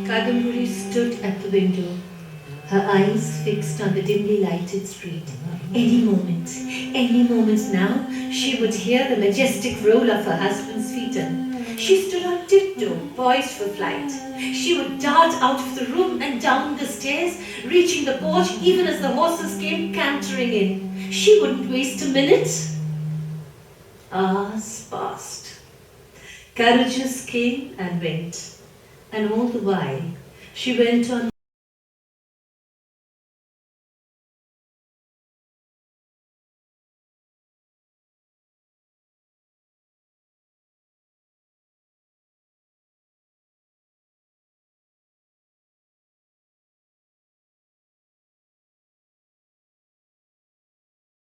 Kadambari stood at the window, her eyes fixed on the dimly lighted street. Any moment now, she would hear the majestic roll of her husband's feet and she stood on tiptoe, poised for flight. She would dart out of the room and down the stairs, reaching the porch even as the horses came cantering in. She wouldn't waste a minute. Hours passed. Carriages came and went, and all the while she went on